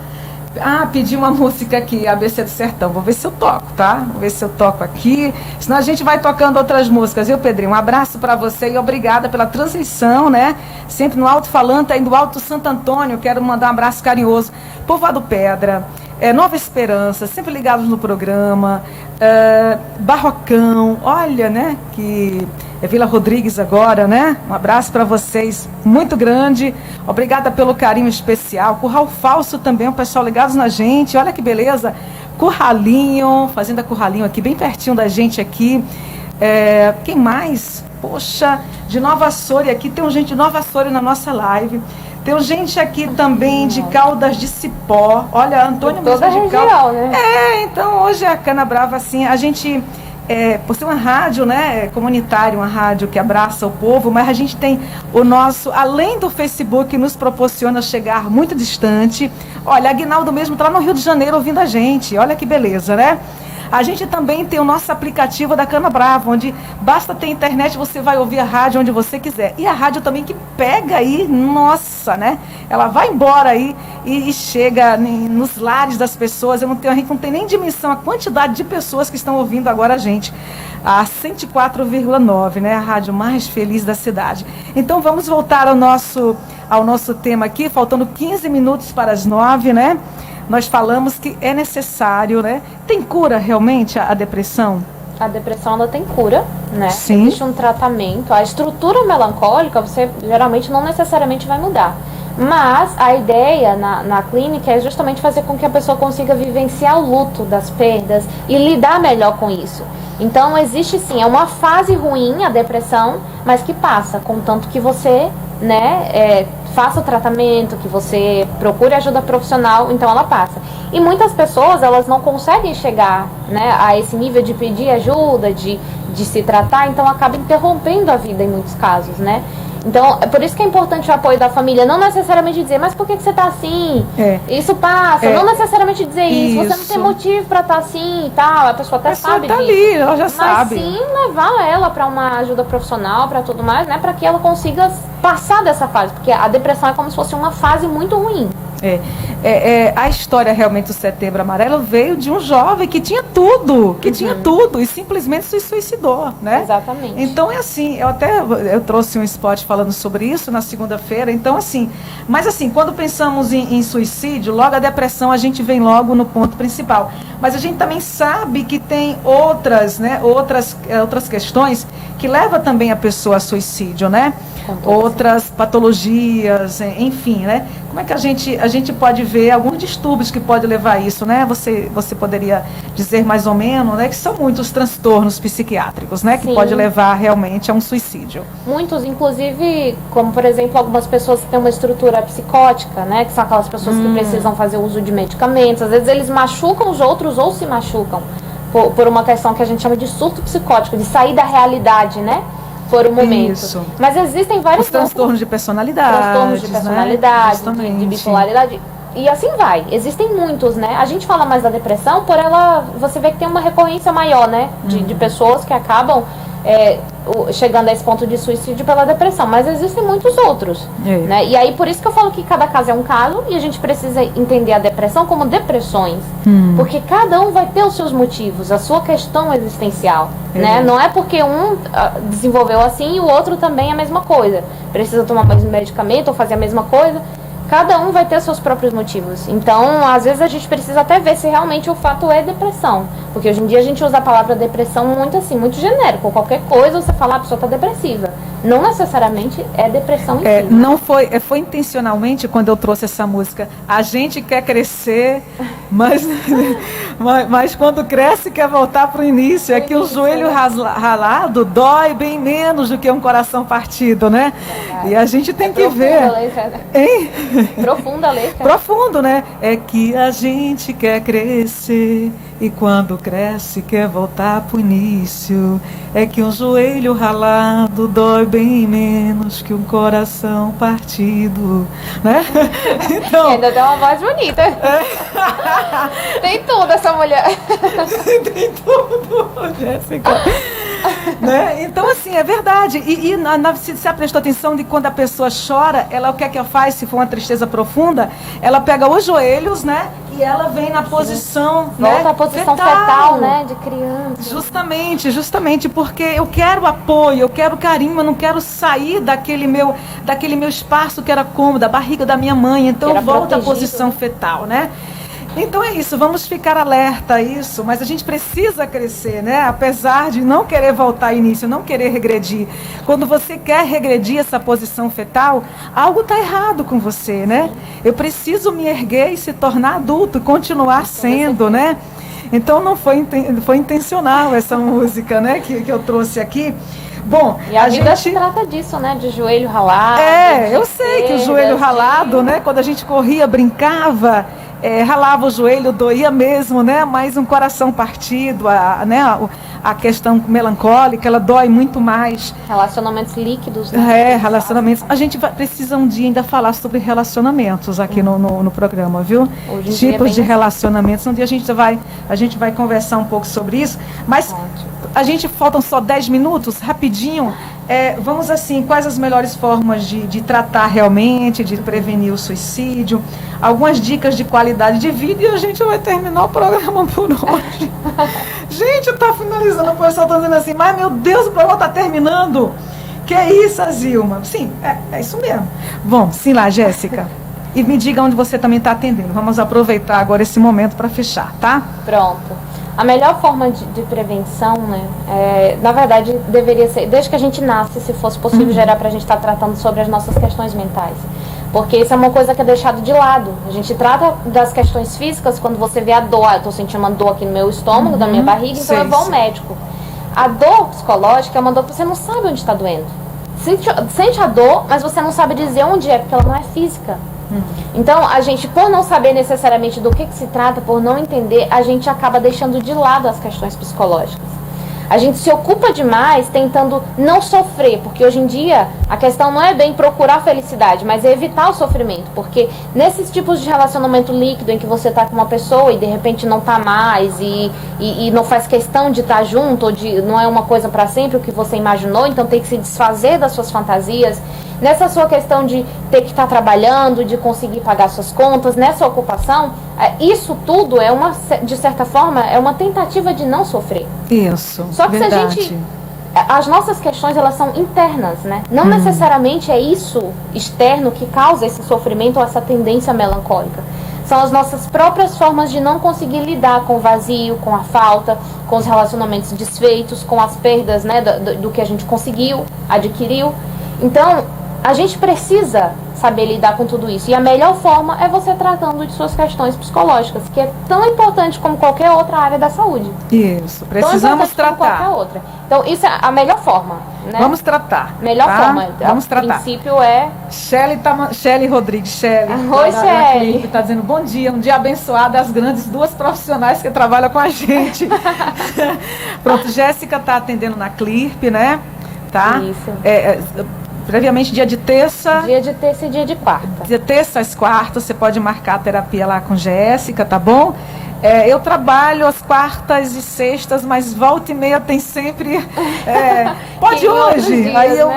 pedi uma música aqui, ABC do Sertão. Vou ver se eu toco, tá? Vou ver se eu toco aqui. Senão a gente vai tocando outras músicas, viu, Pedrinho? Um abraço para você e obrigada pela transmissão, né? Sempre no alto-falante, aí do Alto Santo Antônio. Quero mandar um abraço carinhoso. Povoado Pedra, Nova Esperança, sempre ligados no programa. Barrocão, olha, né? Que é Vila Rodrigues agora, né? Um abraço para vocês, muito grande. Obrigada pelo carinho especial. Curral Falso também, o pessoal ligados na gente. Olha que beleza. Curralinho, Fazenda Curralinho aqui, bem pertinho da gente aqui. Quem mais? Poxa, de Nova Açores aqui. Tem gente de Nova Açores na nossa live. Tem gente aqui também de Caldas de Cipó. Olha, Antônio mesmo de Caldas. Né? Então hoje a Cana Brava, assim, a gente por ser uma rádio, né, comunitária, uma rádio que abraça o povo, mas a gente tem o nosso, além do Facebook, nos proporciona chegar muito distante. Olha, Aguinaldo mesmo está lá no Rio de Janeiro ouvindo a gente, olha que beleza, né? A gente também tem o nosso aplicativo da Cana Brava, onde basta ter internet, você vai ouvir a rádio onde você quiser. E a rádio também que pega aí, nossa, né? Ela vai embora aí e chega nos lares das pessoas. A gente não tem nem dimensão a quantidade de pessoas que estão ouvindo agora a gente. A 104,9, né? A rádio mais feliz da cidade. Então vamos voltar ao nosso tema aqui, faltando 15 minutos para as 9, né? Nós falamos que é necessário, né? Tem cura realmente a depressão? A depressão ela tem cura, né? Sim. Existe um tratamento. A estrutura melancólica você geralmente não necessariamente vai mudar. Mas a ideia na clínica é justamente fazer com que a pessoa consiga vivenciar o luto das perdas e lidar melhor com isso. Então existe sim, é uma fase ruim a depressão, mas que passa, contanto que você, né, faça o tratamento, que você procure ajuda profissional, então ela passa. E muitas pessoas, elas não conseguem chegar, né, a esse nível de pedir ajuda, de se tratar, então acaba interrompendo a vida em muitos casos, né? Então, é por isso que é importante o apoio da família, não necessariamente dizer, mas por que você tá assim? Isso passa, não necessariamente dizer isso, você não tem motivo para estar assim e tal, a pessoa até sabe tá disso. Ali, ela já sabe. Mas sim, levar ela para uma ajuda profissional, para tudo mais, né, para que ela consiga passar dessa fase, porque a depressão é como se fosse uma fase muito ruim. A história realmente do Setembro Amarelo veio de um jovem que tinha tudo, e simplesmente se suicidou, né? Exatamente. Então é assim, eu trouxe um spot falando sobre isso na segunda-feira, então assim, mas assim, quando pensamos em suicídio, logo a depressão a gente vem logo no ponto principal, mas a gente também sabe que tem outras, né, outras questões que levam também a pessoa a suicídio, né? Outras patologias, enfim, né? Como é que a gente pode ver alguns distúrbios que pode levar a isso, né? Você poderia dizer mais ou menos, né? Que são muitos transtornos psiquiátricos, né? Que pode levar realmente a um suicídio. Muitos, inclusive, como por exemplo, algumas pessoas que têm uma estrutura psicótica, né? Que são aquelas pessoas que precisam fazer uso de medicamentos. Às vezes eles machucam os outros ou se machucam por uma questão que a gente chama de surto psicótico, de sair da realidade, né? Por um momento. Isso. Mas existem vários transtornos de personalidade. Transtornos de personalidade, né? de bipolaridade. E assim vai. Existem muitos, né? A gente fala mais da depressão por ela. Você vê que tem uma recorrência maior, né? De pessoas que acabam chegando a esse ponto de suicídio pela depressão. Mas existem muitos outros. Né? E aí por isso que eu falo que cada caso é um caso e a gente precisa entender a depressão como depressões. Porque cada um vai ter os seus motivos, a sua questão existencial. Né? Não é porque um desenvolveu assim e o outro também é a mesma coisa. Precisa tomar o mesmo medicamento ou fazer a mesma coisa. Cada um vai ter seus próprios motivos. Então, às vezes a gente precisa até ver se realmente o fato é depressão. Porque hoje em dia a gente usa a palavra depressão muito assim, muito genérico. Qualquer coisa você fala, a pessoa está depressiva. Não necessariamente é depressão em si. Não foi intencionalmente quando eu trouxe essa música. A gente quer crescer, mas quando cresce quer voltar para o início. É que o joelho ralado dói bem menos do que um coração partido, né? E a gente tem que ver. A letra, né? Hein? Profunda a letra. Profundo, né? É que a gente quer crescer e quando cresce quer voltar pro início. É que um joelho ralado dói bem menos que um coração partido, né? Então, ainda tem uma voz bonita. Tem tudo essa mulher. Tem tudo, Jéssica. Né? Então, assim, é verdade. E se você prestou atenção de quando a pessoa chora, ela o que é que ela faz? Se for uma tristeza profunda, ela pega os joelhos, né? E ela vem na posição, volta à posição fetal, né? De criança. Justamente porque eu quero apoio, eu quero carinho, eu não quero sair daquele meu espaço que era cômodo, a barriga da minha mãe. Então eu volto à posição fetal, né? Então é isso, vamos ficar alerta a isso, mas a gente precisa crescer, né? Apesar de não querer voltar ao início, não querer regredir. Quando você quer regredir essa posição fetal, algo está errado com você, né? Eu preciso me erguer e se tornar adulto, continuar sendo, né? Então não foi intencional essa música, né? Que eu trouxe aqui. Bom, e a vida se trata disso, né? De joelho ralado. Eu sei que o joelho ralado, né? Quando a gente corria, brincava, ralava o joelho, doía mesmo, né? Mas um coração partido, a questão melancólica, ela dói muito mais. Relacionamentos líquidos, né? Relacionamentos. A gente precisa um dia ainda falar sobre relacionamentos aqui no programa, viu? Tipos de relacionamentos. Um dia a gente vai conversar um pouco sobre isso. Mas faltam só 10 minutos, rapidinho. Vamos assim, quais as melhores formas de tratar realmente, de prevenir o suicídio, algumas dicas de qualidade de vida, e a gente vai terminar o programa por hoje. Gente, tá finalizando, o pessoal tá dizendo assim, mas meu Deus, o programa tá terminando. Que é isso, Azilma? Sim, é isso mesmo. Bom, sim lá, Jéssica. E me diga onde você também está atendendo. Vamos aproveitar agora esse momento para fechar, tá? Pronto. A melhor forma de prevenção, né, na verdade, deveria ser, desde que a gente nasce, se fosse possível, já era para a gente estar tratando sobre as nossas questões mentais. Porque isso é uma coisa que é deixado de lado. A gente trata das questões físicas quando você vê a dor. Eu estou sentindo uma dor aqui no meu estômago, da minha barriga, então eu vou ao médico. A dor psicológica é uma dor que você não sabe onde está doendo. Sente a dor, mas você não sabe dizer onde é, porque ela não é física. Então, a gente, por não saber necessariamente do que se trata, por não entender, a gente acaba deixando de lado as questões psicológicas. A gente se ocupa demais tentando não sofrer, porque hoje em dia a questão não é bem procurar felicidade, mas é evitar o sofrimento, porque nesses tipos de relacionamento líquido em que você está com uma pessoa e de repente não está mais e não faz questão de estar junto, ou não é uma coisa para sempre o que você imaginou, então tem que se desfazer das suas fantasias. Nessa sua questão de ter que estar trabalhando, de conseguir pagar suas contas, nessa ocupação, isso tudo de certa forma, é uma tentativa de não sofrer. Isso, só que verdade. Se a gente... As nossas questões, elas são internas, né? Não necessariamente é isso externo que causa esse sofrimento ou essa tendência melancólica. São as nossas próprias formas de não conseguir lidar com o vazio, com a falta, com os relacionamentos desfeitos, com as perdas, né, do que a gente conseguiu, adquiriu. Então, a gente precisa saber lidar com tudo isso. E a melhor forma é você tratando de suas questões psicológicas, que é tão importante como qualquer outra área da saúde. Isso, precisamos tratar. Como qualquer outra. Então, isso é a melhor forma, né? Vamos tratar. Melhor forma. Vamos tratar. O princípio é... Shelly Rodrigues. Shelly. Oi, Shelly. Está dizendo bom dia, um dia abençoado às grandes duas profissionais que trabalham com a gente. Pronto, Jéssica está atendendo na CLIRP, né? Tá? Isso. Previamente dia de terça. Dia de terça e dia de quarta. Dia terça às quartas, você pode marcar a terapia lá com Jéssica, tá bom? Eu trabalho às quartas e sextas, mas volta e meia tem sempre... pode hoje. Dias, aí eu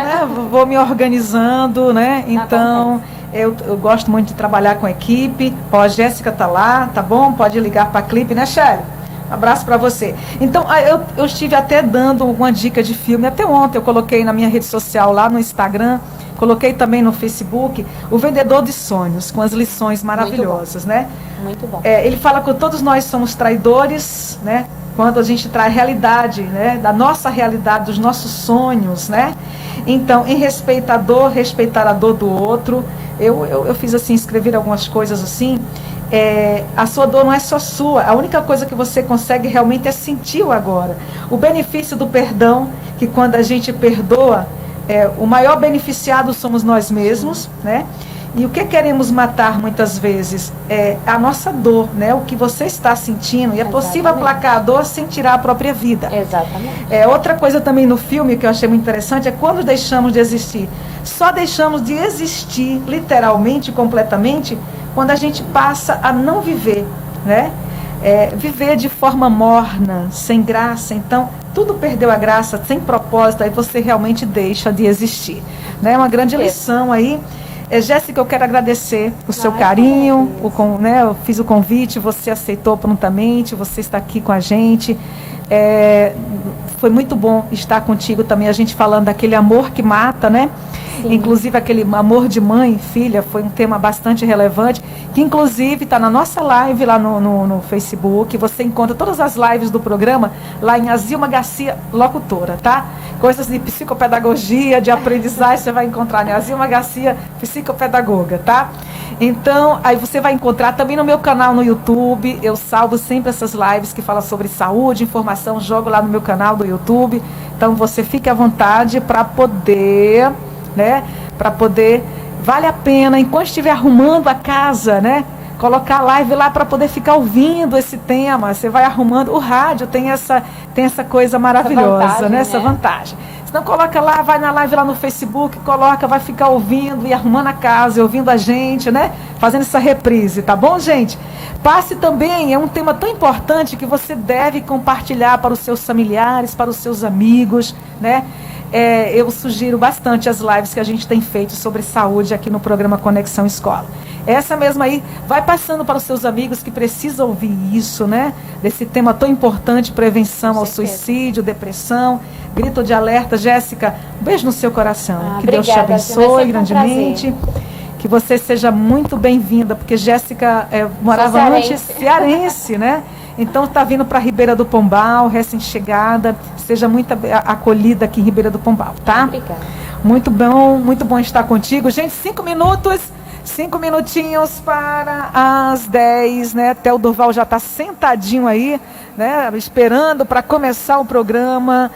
vou me organizando, né? Então, eu gosto muito de trabalhar com a equipe. A Jéssica tá lá, tá bom? Pode ligar para a Clipe, né, Shelly? Abraço para você. Então, eu estive até dando alguma dica de filme. Até ontem eu coloquei na minha rede social, lá no Instagram, coloquei também no Facebook, O Vendedor de Sonhos, com as lições maravilhosas, né? Muito bom. Ele fala que todos nós somos traidores, né? Quando a gente traz realidade, né? Da nossa realidade, dos nossos sonhos, né? Então, em respeitar a dor do outro, eu fiz assim, escrever algumas coisas assim. A sua dor não é só sua, a única coisa que você consegue realmente é sentir o agora. O benefício do perdão, que quando a gente perdoa, o maior beneficiado somos nós mesmos, né? E o que queremos matar muitas vezes é a nossa dor, né? O que você está sentindo, e é possível aplacar a dor sem tirar a própria vida. Exatamente. Outra coisa também no filme que eu achei muito interessante é quando deixamos de existir. Só deixamos de existir, literalmente, completamente, quando a gente passa a não viver, né? Viver de forma morna, sem graça. Então, tudo perdeu a graça, sem propósito, aí você realmente deixa de existir. Né? Uma grande lição aí. Jéssica, eu quero agradecer o seu carinho, eu fiz o convite, você aceitou prontamente, você está aqui com a gente. Foi muito bom estar contigo também, a gente falando daquele amor que mata, né? Sim. Inclusive aquele amor de mãe e filha, foi um tema bastante relevante, que inclusive está na nossa live lá no Facebook. Você encontra todas as lives do programa lá em Azilma Garcia Locutora, tá? Coisas de psicopedagogia, de aprendizagem, você vai encontrar, né? Azilma Garcia, psicopedagoga, tá? Então, aí você vai encontrar também no meu canal no YouTube. Eu salvo sempre essas lives que falam sobre saúde, informação, jogo lá no meu canal do YouTube. Então, você fique à vontade para poder, né? Vale a pena, enquanto estiver arrumando a casa, né? colocar a live lá para poder ficar ouvindo esse tema. Você vai arrumando. O rádio tem essa coisa maravilhosa, vantagem, né? Essa vantagem. Então coloca lá, vai na live lá no Facebook, coloca, vai ficar ouvindo e arrumando a casa, e ouvindo a gente, né? Fazendo essa reprise, tá bom, gente? Passe também, é um tema tão importante que você deve compartilhar para os seus familiares, para os seus amigos, né? Eu sugiro bastante as lives que a gente tem feito sobre saúde aqui no programa Conexão Escola. Essa mesma aí, vai passando para os seus amigos que precisam ouvir isso, né? Desse tema tão importante, prevenção ao suicídio, depressão. Grito de alerta. Jéssica, um beijo no seu coração. Que Deus te abençoe grandemente. Que você seja muito bem-vinda, porque Jéssica morava antes cearense, né? Então está vindo para Ribeira do Pombal, recém-chegada. Seja muito acolhida aqui em Ribeira do Pombal, tá? Obrigada. Muito bom estar contigo. Gente, 5 minutinhos para as 10, né? Theo Durval já está sentadinho aí, né? Esperando para começar o programa.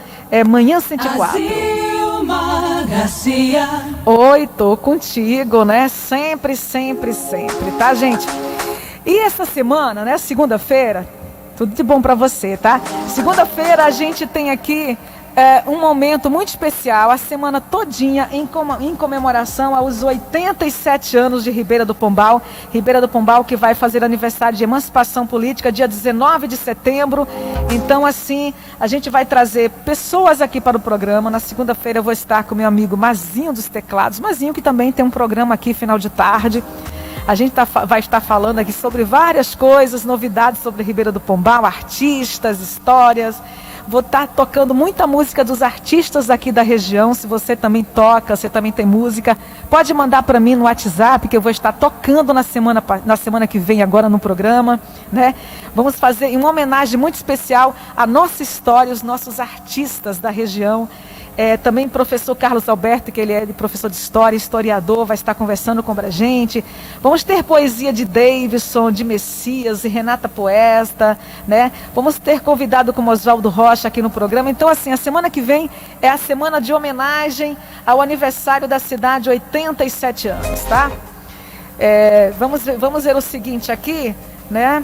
Manhã 104. Azilma Garcia. Oi, tô contigo, né? Sempre, tá, gente? E essa semana, né? Segunda-feira, tudo de bom para você, tá? Segunda-feira a gente tem aqui um momento muito especial, a semana todinha em comemoração aos 87 anos de Ribeira do Pombal. Ribeira do Pombal que vai fazer aniversário de emancipação política, dia 19 de setembro. Então, assim, a gente vai trazer pessoas aqui para o programa. Na segunda-feira eu vou estar com meu amigo Mazinho dos Teclados. Mazinho que também tem um programa aqui, final de tarde. A gente vai estar falando aqui sobre várias coisas, novidades sobre Ribeira do Pombal, artistas, histórias. Vou estar tocando muita música dos artistas aqui da região. Se você também toca, você também tem música, pode mandar para mim no WhatsApp, que eu vou estar tocando na semana que vem agora no programa, né? Vamos fazer uma homenagem muito especial à nossa história, os nossos artistas da região. Também professor Carlos Alberto, que ele é professor de história, historiador, vai estar conversando com a gente. Vamos ter poesia de Davidson, de Messias e Renata Poesta, né? Vamos ter convidado como Oswaldo Rocha aqui no programa. Então, assim, a semana que vem é a semana de homenagem ao aniversário da cidade, 87 anos, tá? Vamos ver o seguinte aqui, né?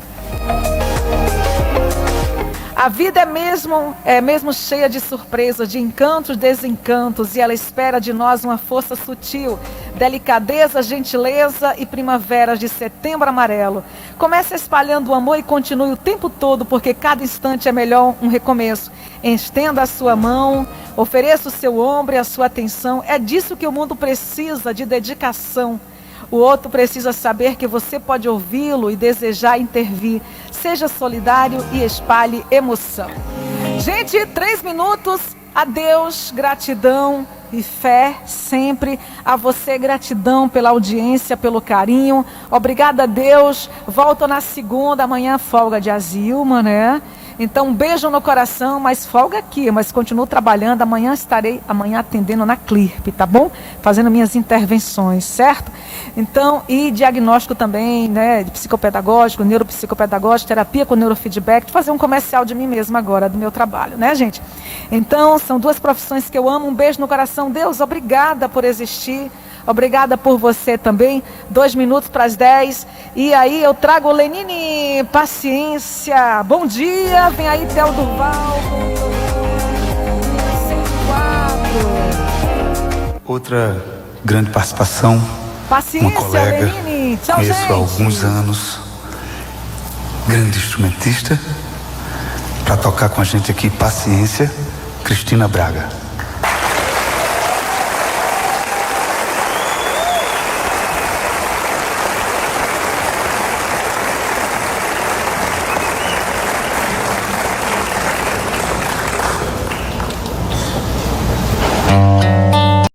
A vida é mesmo cheia de surpresas, de encantos, desencantos, e ela espera de nós uma força sutil, delicadeza, gentileza e primaveras de setembro amarelo. Comece espalhando o amor e continue o tempo todo, porque cada instante é melhor um recomeço. Estenda a sua mão, ofereça o seu ombro e a sua atenção. É disso que o mundo precisa, de dedicação. O outro precisa saber que você pode ouvi-lo e desejar intervir. Seja solidário e espalhe emoção. Gente, 3 minutos. Adeus, gratidão e fé sempre. A você, gratidão pela audiência, pelo carinho. Obrigada a Deus. Volto na segunda, amanhã folga de Azilma, né? Então, um beijo no coração, mas folga aqui, mas continuo trabalhando. Amanhã estarei atendendo na CLIRP, tá bom? Fazendo minhas intervenções, certo? Então, e diagnóstico também, né? De psicopedagógico, neuropsicopedagógico, terapia com neurofeedback. Fazer um comercial de mim mesma agora, do meu trabalho, né, gente? Então, são 2 profissões que eu amo. Um beijo no coração. Deus, obrigada por existir. Obrigada por você também. 2 minutos para as 10. E aí eu trago o Lenine, paciência. Bom dia, vem aí Theo Durval. 104. Outra grande participação. Paciência, uma colega, Lenine. Tchau, conheço gente. há alguns anos. Grande instrumentista. Para tocar com a gente aqui, paciência, Cristina Braga.